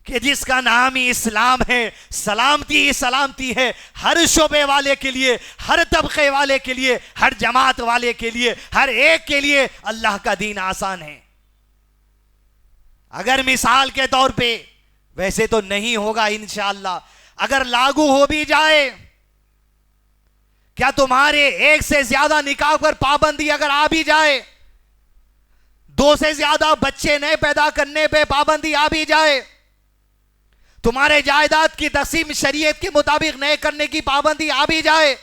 کہ جس کا نام ہی اسلام ہے. سلامتی ہی سلامتی ہے ہر شعبے والے کے لیے, ہر طبقے والے کے لیے, ہر جماعت والے کے لیے, ہر ایک کے لیے اللہ کا دین آسان ہے. اگر مثال کے طور پہ, ویسے تو نہیں ہوگا انشاءاللہ, اگر لاگو ہو بھی جائے, کیا تمہارے ایک سے زیادہ نکاح پر پابندی اگر آ بھی جائے, 2 سے زیادہ بچے نئے پیدا کرنے پہ پابندی آ بھی جائے, تمہارے جائیداد کی تقسیم شریعت کے مطابق نئے کرنے کی پابندی آ بھی جائے,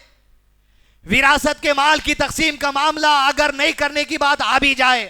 وراثت کے مال کی تقسیم کا معاملہ اگر نہیں کرنے کی بات آ بھی جائے,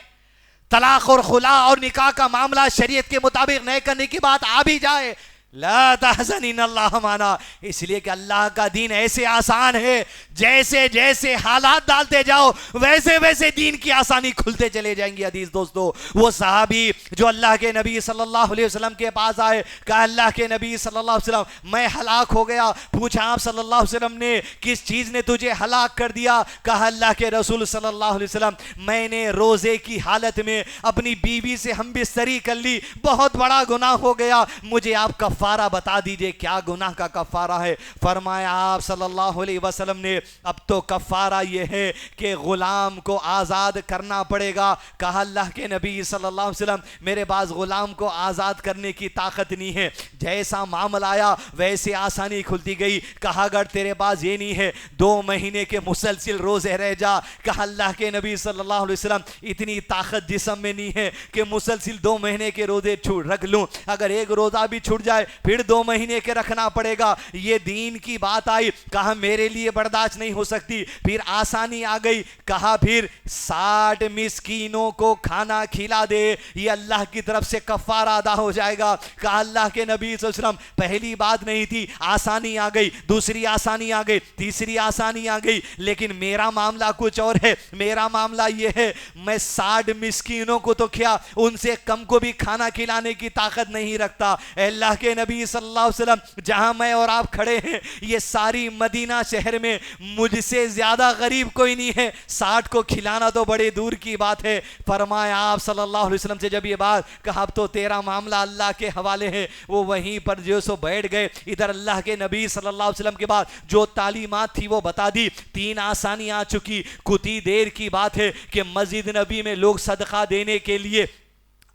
طلاق اور خلا اور نکاح کا معاملہ شریعت کے مطابق نئے کرنے کی بات آ بھی جائے, لا تحزن ان اللہ معنا, اس لیے کہ اللہ کا دین ایسے آسان ہے, جیسے جیسے حالات ڈالتے جاؤ ویسے ویسے دین کی آسانی کھلتے چلے جائیں گے. حدیث دوستو, وہ صحابی جو اللہ کے نبی صلی اللہ علیہ وسلم کے پاس آئے, کہا اللہ کے نبی صلی اللہ علیہ وسلم میں ہلاک ہو گیا. پوچھا آپ صلی اللہ علیہ وسلم نے کس چیز نے تجھے ہلاک کر دیا؟ کہا اللہ کے رسول صلی اللہ علیہ وسلم میں نے روزے کی حالت میں اپنی بیوی سے ہم بستری کر لی, بہت بڑا گناہ ہو گیا, مجھے آپ کفارہ بتا دیجئے کیا گناہ کا کفارہ ہے. فرمایا آپ صلی اللہ علیہ وسلم نے اب تو کفارہ یہ ہے کہ غلام کو آزاد کرنا پڑے گا. کہا اللہ کے نبی صلی اللہ علیہ وسلم میرے پاس غلام کو آزاد کرنے کی طاقت نہیں ہے. جیسا معاملہ آیا ویسے آسانی کھلتی گئی. کہا اگر تیرے پاس یہ نہیں ہے 2 مہینے کے مسلسل روزے رہ جا. کہا اللہ کے نبی صلی اللہ علیہ وسلم اتنی طاقت جسم میں نہیں ہے کہ مسلسل 2 مہینے کے روزے رکھ لوں, اگر ایک روزہ بھی چھوٹ جائے پھر 2 مہینے کے رکھنا پڑے گا. یہ دین کی بات آئی, کہا میرے لیے برداشت نہیں ہو سکتی. پھر آسانی آ گئی, کہا پھر 60 مسکینوں کو کھانا کھلا دے, یہ اللہ کی طرف سے کفارہ ادا ہو جائے گا. کہا اللہ کے نبی صلی اللہ علیہ وسلم پہلی بات نہیں تھی, آسانی آ گئی, دوسری آسانی آ گئی, تیسری آسانی آ گئی, لیکن میرا معاملہ کچھ اور ہے. میرا معاملہ یہ ہے میں 60 مسکینوں کو تو کیا ان سے کم کو بھی کھانا کھلانے کی طاقت نہیں رکھتا. اے اللہ کے نبی صلی اللہ علیہ وسلم جہاں میں اور آپ کھڑے ہیں یہ ساری مدینہ شہر میں مجھ سے زیادہ غریب کوئی نہیں ہے, 60 کو کھلانا تو بڑے دور کی بات ہے. فرمایا آپ صلی اللہ علیہ وسلم سے جب یہ بات کہا اب تو تیرا معاملہ اللہ کے حوالے ہے, وہ وہیں پر جو سو بیٹھ گئے. ادھر اللہ کے نبی صلی اللہ علیہ وسلم کے بعد جو تعلیمات تھی وہ بتا دی. 3 آسانی آ چکی. کچھ ہی دیر کی بات ہے کہ مسجد نبی میں لوگ صدقہ دینے کے لیے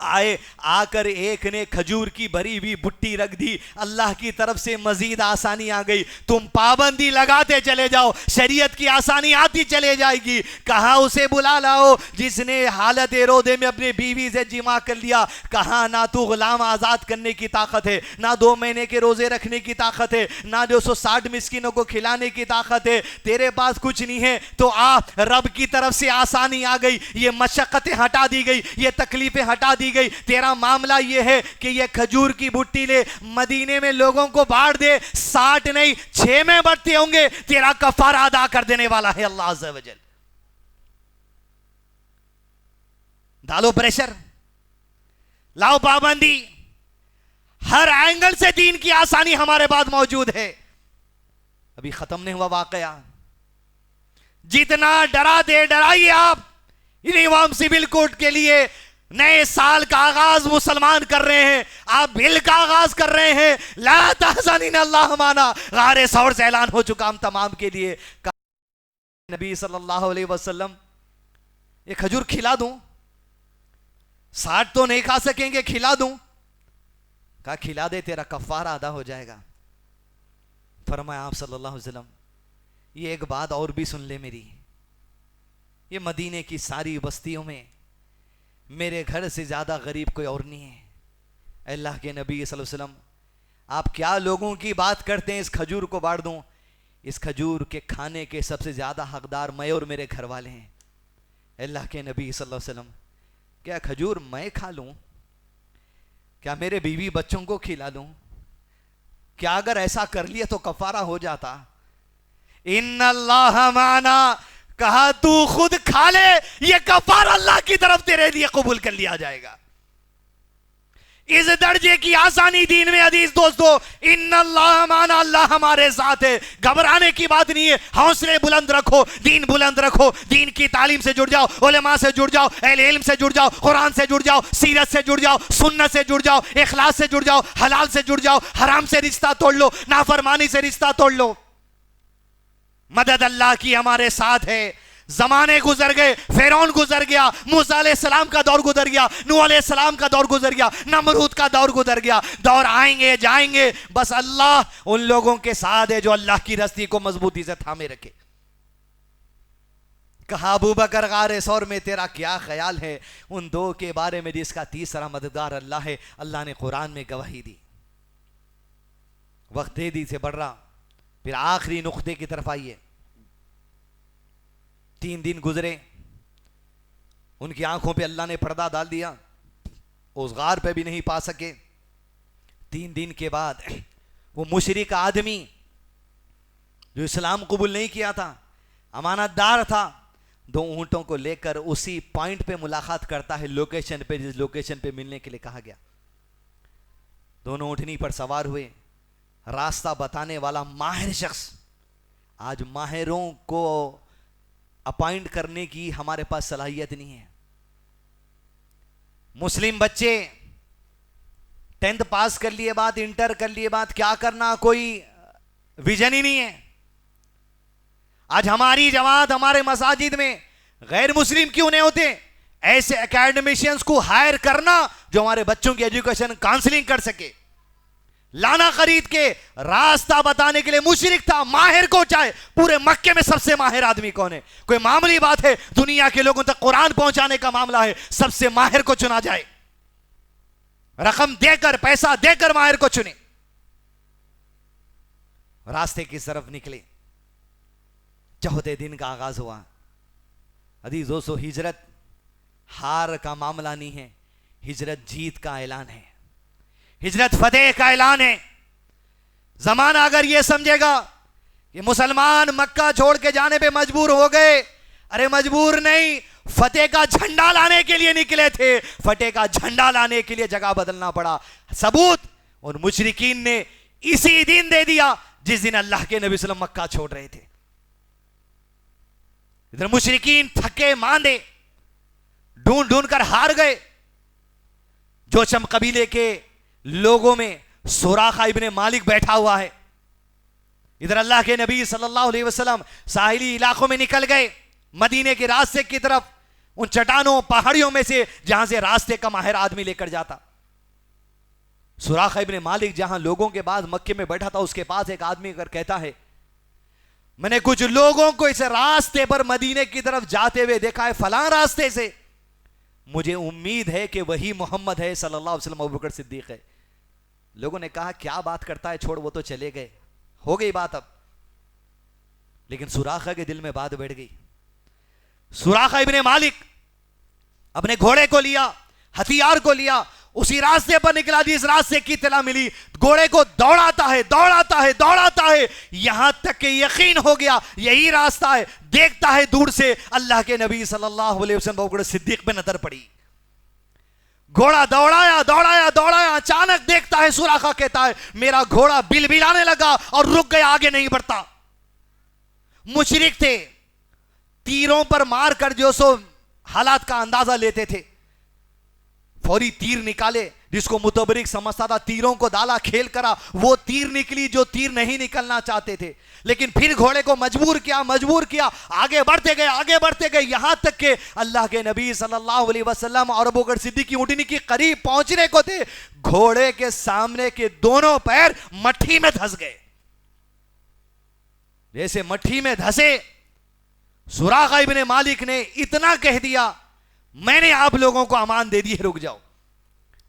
آئے, آ کر ایک نے کھجور کی بھری ہوئی بٹی رکھ دی. اللہ کی طرف سے مزید آسانی آ گئی. تم پابندی لگاتے چلے جاؤ, شریعت کی آسانی آتی چلے جائے گی. کہا اسے بلا لاؤ جس نے حالت روزے میں اپنے بیوی سے جماع کر لیا. کہا نہ تو غلام آزاد کرنے کی طاقت ہے, نہ 2 مہینے کے روزے رکھنے کی طاقت ہے, نہ 260 مسکینوں کو کھلانے کی طاقت ہے, تیرے پاس کچھ نہیں ہے. تو آ, رب کی طرف سے آسانی آ گئی, یہ مشقتیں ہٹا دی گئی, یہ تکلیفیں ہٹا دی گئی. تیرا معاملہ یہ ہے کہ یہ کھجور کی بٹی لے, مدینے میں لوگوں کو بانٹ دے. 60 نہیں 6 میں بڑھتے ہوں گے, تیرا کفارہ ادا کر دینے والا ہے اللہ عز و جل. ڈالو پریشر, لاؤ پابندی, ہر اینگل سے دین کی آسانی ہمارے بعد موجود ہے. ابھی ختم نہیں ہوا واقعہ, جتنا ڈرا دے ڈرائیے آپ. یونیفارم سول کوڈ کے لیے نئے سال کا آغاز مسلمان کر رہے ہیں, آپ بل کا آغاز کر رہے ہیں. لا تحزن ان اللہ معنا, غار ثور سے اعلان ہو چکا ہم تمام کے لیے. نبی صلی اللہ علیہ وسلم یہ کھجور کھلا دوں, 60 تو نہیں کھا سکیں گے, کھلا دوں. کہا کھلا دے, تیرا کفارہ ادا ہو جائے گا. فرمایا آپ صلی اللہ علیہ وسلم یہ ایک بات اور بھی سن لے میری, یہ مدینے کی ساری بستیوں میں میرے گھر سے زیادہ غریب کوئی اور نہیں ہے. اللہ کے نبی صلی اللہ علیہ وسلم آپ کیا لوگوں کی بات کرتے ہیں, اس کھجور کو بانٹ دوں. اس کھجور کے کھانے کے سب سے زیادہ حقدار میں اور میرے گھر والے ہیں. اللہ کے نبی صلی اللہ علیہ وسلم کیا کھجور میں کھا لوں, کیا میرے بیوی بچوں کو کھلا دوں, کیا اگر ایسا کر لیا تو کفارہ ہو جاتا. ان اللہ معنا, کہا تو خود کھا لے, یہ کفارہ اللہ کی طرف تیرے لیے قبول کر لیا جائے گا. اس درجے کی آسانی دین میں عزیز دوستو، ان اللہ مانا، اللہ ہمارے ساتھ ہے، گھبرانے کی بات نہیں ہے، حوصلے بلند رکھو، دین بلند رکھو، دین کی تعلیم سے جڑ جاؤ، علماء سے جڑ جاؤ، اہل علم سے جڑ جاؤ، قرآن سے جڑ جاؤ، سیرت سے جڑ جاؤ، سنت سے جڑ جاؤ، اخلاص سے جڑ جاؤ، حلال سے جڑ جاؤ، حرام سے رشتہ توڑ لو، نافرمانی سے رشتہ توڑ لو۔ مدد اللہ کی ہمارے ساتھ ہے۔ زمانے گزر گئے، فرعون گزر گیا، موسیٰ علیہ السلام کا دور گزر گیا، نوح علیہ السلام کا دور گزر گیا، نمرود کا دور گزر گیا، دور آئیں گے جائیں گے، بس اللہ ان لوگوں کے ساتھ ہے جو اللہ کی رسی کو مضبوطی سے تھامے رکھے۔ کہا ابو بکر غار ثور میں تیرا کیا خیال ہے ان دو کے بارے میں جس کا تیسرا مددگار اللہ ہے؟ اللہ نے قرآن میں گواہی دی۔ وقت تیزی سے بڑھ رہا، پھر آخری نقطے کی طرف آئیے۔ 3 دن گزرے، ان کی آنکھوں پہ اللہ نے پردہ ڈال دیا، اس غار پہ بھی نہیں پا سکے۔ 3 دن کے بعد وہ مشرک آدمی جو اسلام قبول نہیں کیا تھا، امانت دار تھا، 2 اونٹوں کو لے کر اسی پوائنٹ پہ ملاقات کرتا ہے، لوکیشن پہ، جس لوکیشن پہ ملنے کے لیے کہا گیا۔ دونوں اونٹنی پر سوار ہوئے، راستہ بتانے والا ماہر شخص۔ آج ماہروں کو اپائنٹ کرنے کی ہمارے پاس صلاحیت نہیں ہے۔ مسلم بچے 10th پاس کر لیے بات، انٹر کر لیے بات، کیا کرنا کوئی ویژن ہی نہیں ہے۔ آج ہماری جماعت، ہمارے مساجد میں غیر مسلم کیوں نہیں ہوتے؟ ایسے اکیڈمیشینز کو ہائر کرنا جو ہمارے بچوں کی ایجوکیشن کاؤنسلنگ کر سکے، لانا خرید کے راستہ بتانے کے لیے۔ مشرک تھا، ماہر کو چاہے پورے مکے میں سب سے ماہر آدمی کون ہے؟ کوئی معمولی بات ہے؟ دنیا کے لوگوں تک قرآن پہنچانے کا معاملہ ہے، سب سے ماہر کو چنا جائے، رقم دے کر، پیسہ دے کر ماہر کو چنے۔ راستے کی طرف نکلے، 14 دن کا آغاز ہوا۔ عزیز دوستو، ہجرت ہار کا معاملہ نہیں ہے، ہجرت جیت کا اعلان ہے، ہجرت فتح کا اعلان ہے۔ زمانہ اگر یہ سمجھے گا کہ مسلمان مکہ چھوڑ کے جانے پہ مجبور ہو گئے، ارے مجبور نہیں، فتح کا جھنڈا لانے کے لیے نکلے تھے، فتح کا جھنڈا لانے کے لیے جگہ بدلنا پڑا۔ ثبوت ان مشرکین نے اسی دن دے دیا جس دن اللہ کے نبی صلی اللہ علیہ وسلم مکہ چھوڑ رہے تھے۔ ادھر مشرکین تھکے ماندے ڈھونڈ ڈھونڈ کر ہار گئے۔ جوشم قبیلے کے لوگوں میں سراقہ ابن مالک بیٹھا ہوا ہے۔ ادھر اللہ کے نبی صلی اللہ علیہ وسلم ساحلی علاقوں میں نکل گئے، مدینے کے راستے کی طرف، ان چٹانوں پہاڑیوں میں سے جہاں سے راستے کا ماہر آدمی لے کر جاتا۔ سراقہ ابن مالک جہاں لوگوں کے بعد مکے میں بیٹھا تھا، اس کے پاس ایک آدمی اگر کہتا ہے میں نے کچھ لوگوں کو اس راستے پر مدینے کی طرف جاتے ہوئے دیکھا ہے، فلاں راستے سے، مجھے امید ہے کہ وہی محمد ہے صلی اللہ علیہ وسلم، ابوبکر صدیق ہے۔ لوگوں نے کہا کیا بات کرتا ہے، چھوڑ، وہ تو چلے گئے، ہو گئی بات اب۔ لیکن سراقہ کے دل میں بات بیٹھ گئی۔ سراقہ ابن مالک اپنے گھوڑے کو لیا، ہتھیار کو لیا، اسی راستے پر نکلا جس راستے کی اطلاع ملی، گھوڑے کو دوڑاتا ہے، دوڑاتا ہے، دوڑاتا ہے، یہاں تک کہ یقین ہو گیا یہی راستہ ہے۔ دیکھتا ہے دور سے، اللہ کے نبی صلی اللہ علیہ وسلم ابوبکر صدیق پہ نظر پڑی۔ گھوڑا دوڑایا دوڑایا دوڑایا، اچانک دیکھتا ہے، سراقہ کہتا ہے میرا گھوڑا بل بلانے لگا اور رک گیا، آگے نہیں بڑھتا۔ مشرک تھے، تیروں پر مار کر جو سو حالات کا اندازہ لیتے تھے، فوری تیر نکالے، جس کو متبرک سمجھتا تھا، تیروں کو ڈالا، کھیل کرا، وہ تیر نکلی جو تیر نہیں نکلنا چاہتے تھے۔ لیکن پھر گھوڑے کو مجبور کیا، آگے بڑھتے گئے، یہاں تک کہ اللہ کے نبی صلی اللہ علیہ وسلم اور ابوبکر صدیق کی اونٹنی کے قریب پہنچنے کو تھے، گھوڑے کے سامنے کے دونوں پیر مٹھی میں دھس گئے۔ جیسے مٹھی میں دھسے، سراقہ ابن مالک نے اتنا کہہ دیا میں نے آپ لوگوں کو امان دے دی ہے، رک جاؤ۔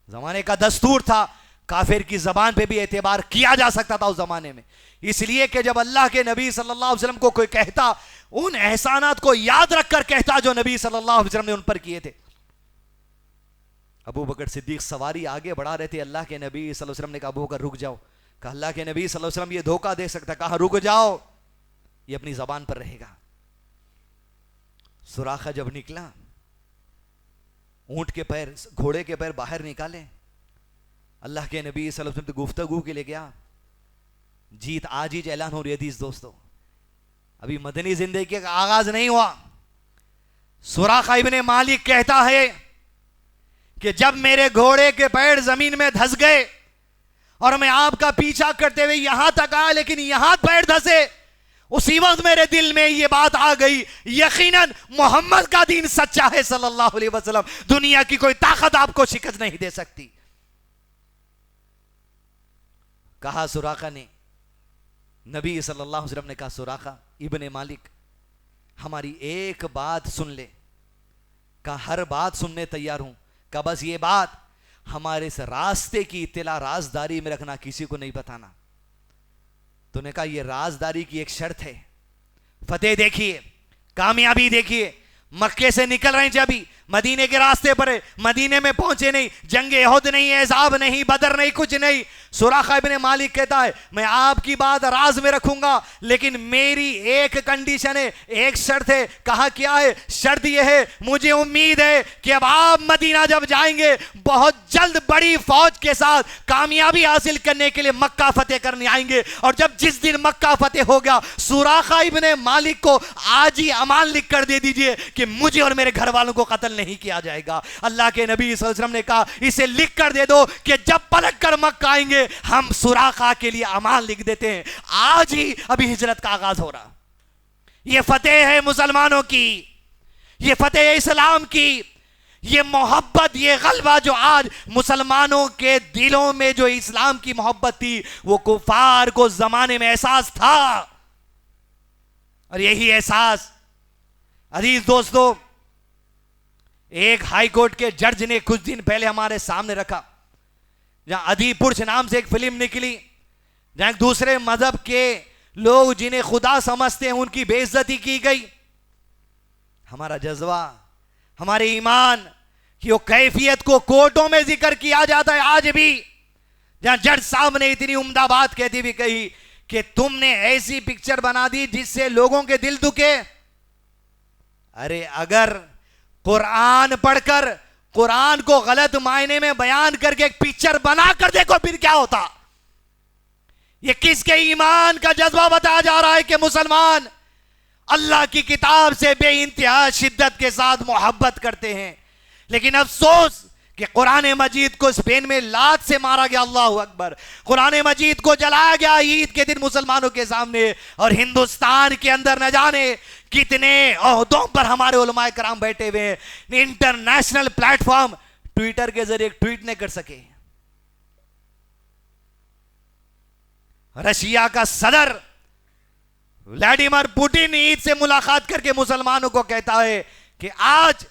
زمانے کا دستور تھا، کافر کی زبان پہ بھی اعتبار کیا جا سکتا تھا اس زمانے میں، اس لیے کہ جب اللہ کے نبی صلی اللہ علیہ وسلم کو کوئی کہتا، ان احسانات کو یاد رکھ کر کہتا جو نبی صلی اللہ علیہ وسلم نے ان پر کیے تھے۔ ابو بکر صدیق سواری آگے بڑھا رہے تھے، اللہ کے نبی صلی اللہ علیہ وسلم نے کہا ابو بکر رک جاؤ۔ کہا اللہ کے نبی صلی اللہ علیہ وسلم یہ دھوکہ دے سکتا، کہا رک جاؤ، یہ اپنی زبان پر رہے گا۔ سراقہ جب نکلا، اونٹ کے پیر، گھوڑے کے پیر باہر نکالے، اللہ کے نبی صلی اللہ علیہ وسلم کی گفتگو کے لیے گیا. جیت آج ہی اعلان ہو رہی حدیث دوستو, ابھی مدنی زندگی کا آغاز نہیں ہوا. سراقہ ابن مالک کہتا ہے کہ جب میرے گھوڑے کے پیر زمین میں دھس گئے اور میں آپ کا پیچھا کرتے ہوئے یہاں تک آیا, لیکن یہاں پیر دھسے, اسی وقت میرے دل میں یہ بات آ گئی, یقیناً محمد کا دین سچا ہے صلی اللہ علیہ وسلم, دنیا کی کوئی طاقت آپ کو شکست نہیں دے سکتی. کہا سراقہ نے, نبی صلی اللہ علیہ وسلم نے کہا سراقہ ابن مالک ہماری ایک بات سن لے. کہا ہر بات سننے تیار ہوں. کہا بس یہ بات ہمارے اس راستے کی اطلاع رازداری میں رکھنا, کسی کو نہیں بتانا. تو نے کہا یہ رازداری کی ایک شرط ہے, فتح دیکھیے, کامیابی دیکھیے. مکے سے نکل رہے ہیں جب مدینے کے راستے پر ہے, مدینے میں پہنچے نہیں, جنگ احد نہیں, احزاب نہیں, بدر نہیں, کچھ نہیں. سراقہ ابن مالک کہتا ہے میں آپ کی بات راز میں رکھوں گا, لیکن میری ایک کنڈیشن ہے, ایک شرط ہے. کہا کیا ہے؟ شرط یہ ہے مجھے امید ہے کہ اب آپ مدینہ جب جائیں گے بہت جلد بڑی فوج کے ساتھ کامیابی حاصل کرنے کے لیے مکہ فتح کرنے آئیں گے, اور جب جس دن مکہ فتح ہو گیا سراقہ ابن مالک کو آج ہی امان لکھ کر دے دیجئے کہ مجھے اور میرے گھر والوں کو قتل نہیں کیا جائے گا. اللہ کے نبی صلی اللہ علیہ وسلم نے کہا اسے لکھ کر دے دو کہ جب پلٹ کر مکہ آئیں گے ہم سراقہ کے لیے امان لکھ دیتے ہیں. آج ہی ابھی ہجرت کا آغاز ہو رہا. یہ فتح ہے مسلمانوں کی, یہ فتح ہے اسلام کی, یہ محبت, یہ غلبہ جو آج مسلمانوں کے دلوں میں جو اسلام کی محبت تھی وہ کفار کو زمانے میں احساس تھا. اور یہی احساس عزیز دوستو ایک ہائی کورٹ کے جج نے کچھ دن پہلے ہمارے سامنے رکھا, جہاں ادھی پرچھ نام سے ایک فلم نکلی, جہاں ایک دوسرے مذہب کے لوگ جنہیں خدا سمجھتے ہیں ان کی بے عزتی کی گئی. ہمارا جذبہ, ہمارے ایمان کی وہ کیفیت کو کورٹوں میں ذکر کیا جاتا ہے آج بھی, جہاں جج صاحب نے اتنی عمدہ بات کہتی بھی کہی کہ تم نے ایسی پکچر بنا دی جس سے لوگوں کے دل دکھے. ارے اگر قرآن پڑھ کر قرآن کو غلط معنی میں بیان کر کے ایک پکچر بنا کر دیکھو پھر کیا ہوتا. یہ کس کے ایمان کا جذبہ بتایا جا رہا ہے کہ مسلمان اللہ کی کتاب سے بے انتہا شدت کے ساتھ محبت کرتے ہیں, لیکن افسوس کہ قرآن مجید کو اسپین میں لات سے مارا گیا, اللہ اکبر, قرآن مجید کو جلایا گیا عید کے دن مسلمانوں کے سامنے, اور ہندوستان کے اندر نہ جانے کتنے عہدوں پر ہمارے علماء کرام بیٹھے ہوئے ہیں, انٹرنیشنل پلیٹ فارم ٹویٹر کے ذریعے ایک ٹویٹ نہیں کر سکے. رشیا کا صدر ولاڈیمیر پوٹن عید سے ملاقات کر کے مسلمانوں کو کہتا ہے کہ آج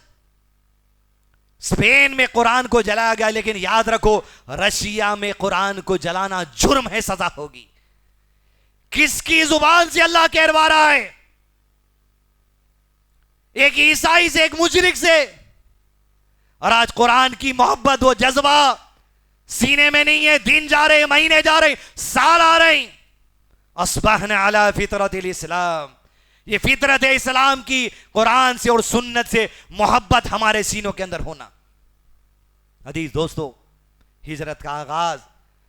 اسپین میں قرآن کو جلایا گیا, لیکن یاد رکھو رشیا میں قرآن کو جلانا جرم ہے, سزا ہوگی. کس کی زبان سے اللہ کہلوا رہا ہے؟ ایک عیسائی سے, ایک مشرک سے. اور آج قرآن کی محبت, وہ جذبہ سینے میں نہیں ہے. دن جا رہے, مہینے جا رہے, سال آ رہے ہیں. اصبحنا علی فطرت الاسلام, یہ فطرت اسلام کی قرآن سے اور سنت سے محبت ہمارے سینوں کے اندر ہونا. عزیز دوستو ہجرت کا آغاز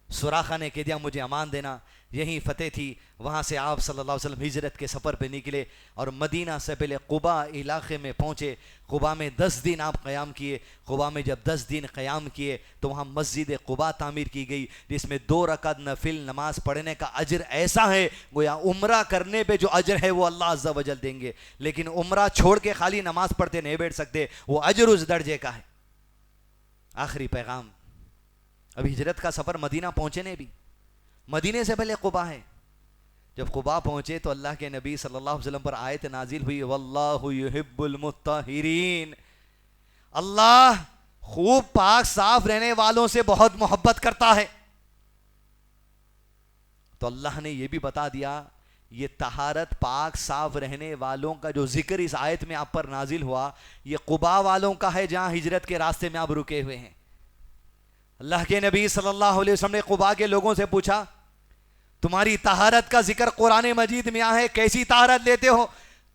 سراقہ نے کہہ دیا مجھے امان دینا, یہی فتح تھی. وہاں سے آپ صلی اللہ علیہ وسلم ہجرت کے سفر پہ نکلے اور مدینہ سے پہلے قباء علاقے میں پہنچے. قباء میں 10 دن آپ قیام کیے. قباء میں جب 10 دن قیام کیے تو وہاں مسجد قباء تعمیر کی گئی, جس میں 2 رکعت نفل نماز پڑھنے کا اجر ایسا ہے گویا عمرہ کرنے پہ جو اجر ہے وہ اللہ عز و جل دیں گے, لیکن عمرہ چھوڑ کے خالی نماز پڑھتے نہیں بیٹھ سکتے, وہ اجر اس درجے کا ہے. آخری پیغام, اب ہجرت کا سفر مدینہ پہنچے نے بھی, مدینے سے پہلے قباء ہے. جب قباء پہنچے تو اللہ کے نبی صلی اللہ علیہ وسلم پر آیت نازل ہوئی, واللہ یحب المطہرین, اللہ خوب پاک صاف رہنے والوں سے بہت محبت کرتا ہے. تو اللہ نے یہ بھی بتا دیا یہ طہارت پاک صاف رہنے والوں کا جو ذکر اس آیت میں آپ پر نازل ہوا یہ قباء والوں کا ہے جہاں ہجرت کے راستے میں آپ رکے ہوئے ہیں. اللہ کے نبی صلی اللہ علیہ وسلم نے قباء کے لوگوں سے پوچھا تمہاری طہارت کا ذکر قرآن مجید میں ہے, کیسی طہارت لیتے ہو؟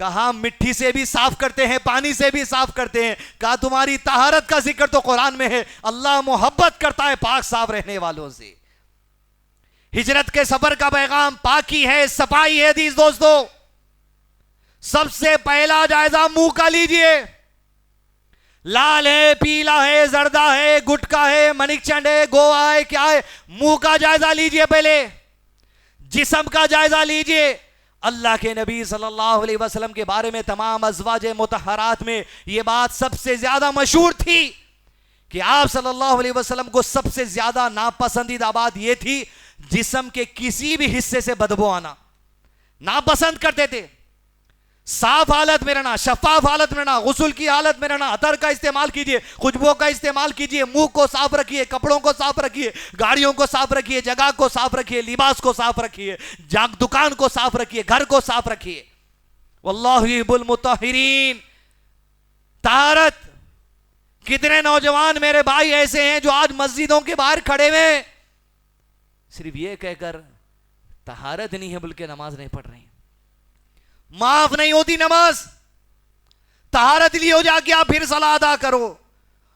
کہا مٹی سے بھی صاف کرتے ہیں، پانی سے بھی صاف کرتے ہیں. کہا تمہاری طہارت کا ذکر تو قرآن میں ہے، اللہ محبت کرتا ہے پاک صاف رہنے والوں سے. ہجرت کے سفر کا پیغام پاکی ہے، صفائی ہے. عزیز دوستو، سب سے پہلا جائزہ منہ کا لیجئے. لال ہے، پیلا ہے، زردہ ہے، گٹکا ہے، منک چنڈ ہے، گوا ہے، کیا ہے؟ منہ کا جائزہ لیجئے. پہلے جسم کا جائزہ لیجئے. اللہ کے نبی صلی اللہ علیہ وسلم کے بارے میں تمام ازواج مطہرات میں یہ بات سب سے زیادہ مشہور تھی کہ آپ صلی اللہ علیہ وسلم کو سب سے زیادہ ناپسندیدہ بات یہ تھی جسم کے کسی بھی حصے سے بدبو آنا. ناپسند کرتے تھے. صاف حالت میں رہنا، شفاف حالت میں رہنا، غسل کی حالت میں رہنا. عطر کا استعمال کیجئے، خوشبو کا استعمال کیجئے، منہ کو صاف رکھیے، کپڑوں کو صاف رکھیے، گاڑیوں کو صاف رکھیے، جگہ کو صاف رکھیے، لباس کو صاف رکھیے، دکان کو صاف رکھیے، گھر کو صاف رکھیے. واللہ یحب المطہرین. طہارت. کتنے نوجوان میرے بھائی ایسے ہیں جو آج مسجدوں کے باہر کھڑے ہوئے صرف یہ کہہ کر طہارت نہیں ہے بلکہ نماز نہیں پڑھ رہے ہیں. معاف نہیں ہوتی نماز. طہارت لی ہو جا کے آپ پھر صلاح ادا کرو.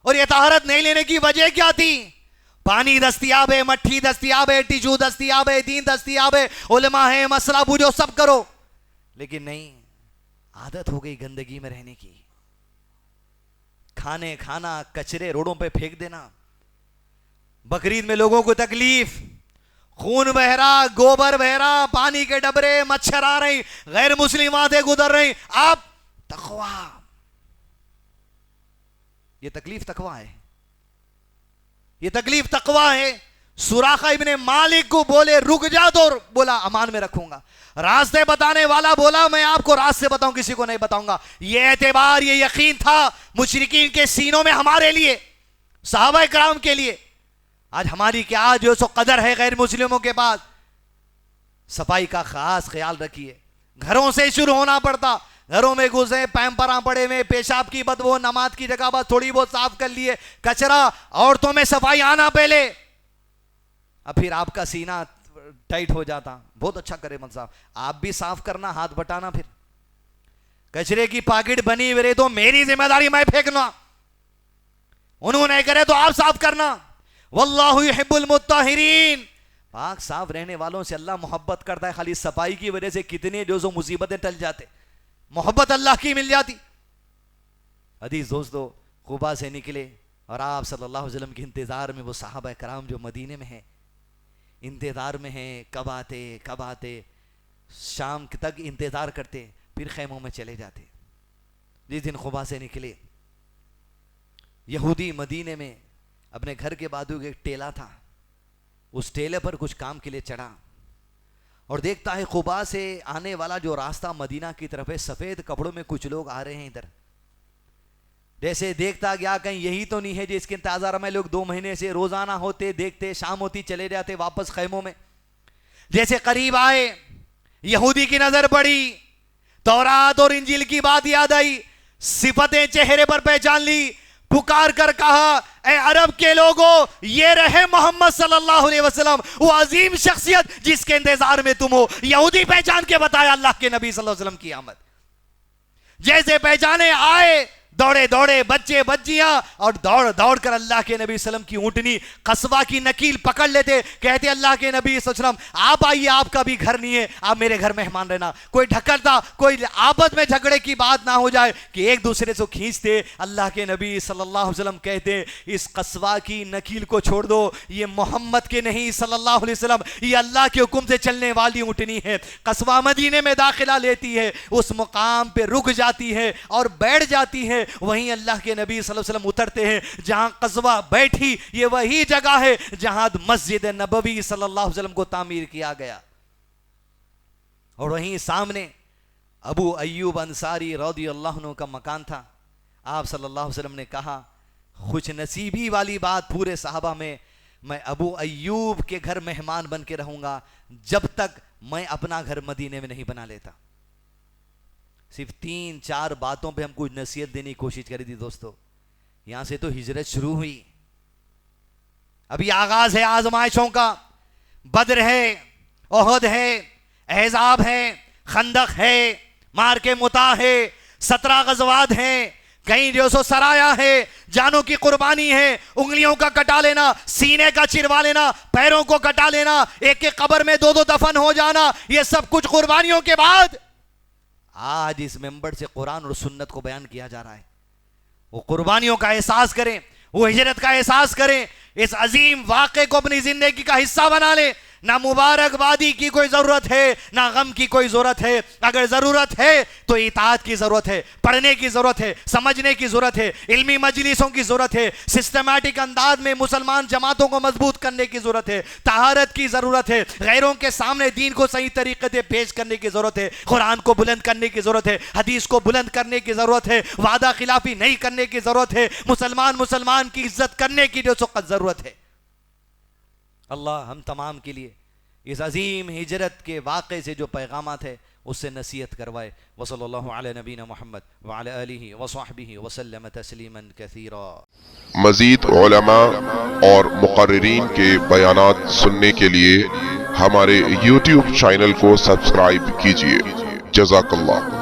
اور یہ طہارت نہیں لینے کی وجہ کیا تھی؟ پانی دستیاب ہے، مٹھی دستیاب ہے، ٹیشو دستیاب ہے، دین دستیاب ہے، علماء ہے، مسئلہ پوچھو، سب کرو. لیکن نہیں، عادت ہو گئی گندگی میں رہنے کی. کھانا کچرے روڈوں پہ پھینک دینا. بقرعید میں لوگوں کو تکلیف، خون بہ رہا، گوبر بہ رہا، پانی کے ڈبرے، مچھر آ رہے، غیر مسلم آتے گزر رہے. آپ تقوی، یہ تکلیف تقوی ہے، یہ تکلیف تقوی ہے. سراقہ ابن مالک کو بولے رک جا، تو بولا امان میں رکھوں گا. راستے بتانے والا بولا میں آپ کو راستے بتاؤں، کسی کو نہیں بتاؤں گا. یہ اعتبار، یہ یقین تھا مشرکین کے سینوں میں ہمارے لیے، صحابہ کرام کے لیے. آج ہماری کیا جو سو قدر ہے غیر مسلموں کے پاس. صفائی کا خاص خیال رکھیے. گھروں سے شروع ہونا پڑتا. گھروں میں گھسے، پیمپراں پڑے ہوئے، پیشاب کی بدبو، نماز کی جگہ بس تھوڑی بہت صاف کر لیے، کچرا. عورتوں میں صفائی آنا پہلے. اب پھر آپ کا سینہ ٹائٹ ہو جاتا. بہت اچھا کرے مت صاحب، آپ بھی صاف کرنا، ہاتھ بٹانا. پھر کچرے کی پاکٹ بنی ہوئی تو میری ذمہ داری میں پھینکنا، انہوں نے کرے تو آپ صاف کرنا. واللہ یحب المطہرین. پاک صاف رہنے والوں سے اللہ محبت کرتا ہے. خالی صفائی کی وجہ سے کتنے جو مصیبتیں ٹل جاتے، محبت اللہ کی مل جاتی. عزیز دوستو، قباء سے نکلے اور آپ صلی اللہ علیہ وسلم کے انتظار میں وہ صحابہ کرام جو مدینے میں ہیں انتظار میں ہیں. کب آتے شام تک انتظار کرتے، پھر خیموں میں چلے جاتے. جس دن قباء سے نکلے، یہودی مدینے میں اپنے گھر کے بازو ایک ٹیلا تھا، اس ٹیلے پر کچھ کام کے لیے چڑھا اور دیکھتا ہے قباء سے آنے والا جو راستہ مدینہ کی طرف ہے، سفید کپڑوں میں کچھ لوگ آ رہے ہیں ادھر. جیسے دیکھتا گیا کہیں یہی تو نہیں ہے جس کے انتظار میں لوگ 2 مہینے سے روزانہ ہوتے، دیکھتے، شام ہوتی چلے جاتے واپس خیموں میں. جیسے قریب آئے، یہودی کی نظر پڑی، تورات اور انجیل کی بات یاد آئی، صفتیں چہرے پر پہچان لی، پکار کر کہا اے عرب کے لوگوں، یہ رہے محمد صلی اللہ علیہ وسلم، وہ عظیم شخصیت جس کے انتظار میں تم ہو. یہودی پہچان کے بتایا اللہ کے نبی صلی اللہ علیہ وسلم کی آمد. جیسے پہچانے آئے، دوڑے بچے بچیاں اور دوڑ کر اللہ کے نبی صلی اللہ علیہ وسلم کی اونٹنی قصبہ کی نکیل پکڑ لیتے. کہتے اللہ کے نبی صلی اللہ علیہ وسلم آپ آئیے، آپ کا بھی گھر نہیں ہے، آپ میرے گھر مہمان رہنا. کوئی ڈھکلتا، کوئی آپس میں جھگڑے کی بات نہ ہو جائے کہ ایک دوسرے سے کھینچتے. اللہ کے نبی صلی اللہ علیہ وسلم کہتے اس قصبہ کی نکیل کو چھوڑ دو، یہ محمد کے نہیں صلی اللہ علیہ وسلم، یہ اللہ کے حکم سے چلنے والی اونٹنی ہے. قصبہ مدینے میں داخلہ لیتی ہے، اس مقام پہ رک جاتی ہے اور بیٹھ جاتی ہے. وہیں اللہ کے نبی صلی اللہ علیہ وسلم اترتے ہیں. جہاں قصبہ بیٹھی یہ وہی جگہ ہے جہاں مسجد نبوی صلی اللہ علیہ وسلم کو تعمیر کیا گیا. اور وہیں سامنے ابو ایوب انصاری رضی اللہ عنہ کا مکان تھا. آپ صلی اللہ علیہ وسلم نے کہا خوش نصیبی والی بات پورے صحابہ میں ابو ایوب کے گھر مہمان بن کے رہوں گا جب تک میں اپنا گھر مدینے میں نہیں بنا لیتا. صرف 3-4 باتوں پہ ہم کچھ نصیحت دینے کی کوشش کری تھی دوستو. یہاں سے تو ہجرت شروع ہوئی، ابھی آغاز ہے آزمائشوں کا. بدر ہے، احد ہے، احزاب ہے، خندق ہے، مار کے متا ہے، 17 غزوات ہیں، کہیں جو سو سرایا ہے، جانوں کی قربانی ہے، انگلیوں کا کٹا لینا، سینے کا چروا لینا، پیروں کو کٹا لینا، ایک ایک قبر میں 2 دفن ہو جانا، یہ سب کچھ قربانیوں کے بعد آج اس ممبر سے قرآن اور سنت کو بیان کیا جا رہا ہے۔ وہ قربانیوں کا احساس کریں، وہ ہجرت کا احساس کریں، اس عظیم واقعے کو اپنی زندگی کا حصہ بنا لیں۔ نہ مبارکبادی کی کوئی ضرورت ہے، نہ غم کی کوئی ضرورت ہے۔ اگر ضرورت ہے تو اطاعت کی ضرورت ہے، پڑھنے کی ضرورت ہے، سمجھنے کی ضرورت ہے، علمی مجلسوں کی ضرورت ہے، سسٹمیٹک انداز میں مسلمان جماعتوں کو مضبوط کرنے کی ضرورت ہے، طہارت کی ضرورت ہے، غیروں کے سامنے دین کو صحیح طریقے سے پیش کرنے کی ضرورت ہے، قرآن کو بلند کرنے کی ضرورت ہے، حدیث کو بلند کرنے کی ضرورت ہے، وعدہ خلافی نہیں کرنے کی ضرورت ہے، مسلمان کی عزت کرنے کی جو سخت ضرورت ہے۔ اللہ ہم تمام کے لیے اس عظیم ہجرت کے واقعے سے جو پیغامات ہے اس سے نصیحت کروائے۔ وصلی اللہ علی نبینا محمد وعلی آلہ وصحبہ وسلم تسلیما کثیرا۔ مزید علماء اور مقررین کے بیانات سننے کے لیے ہمارے YouTube چینل کو سبسکرائب کیجیے۔ جزاک اللہ۔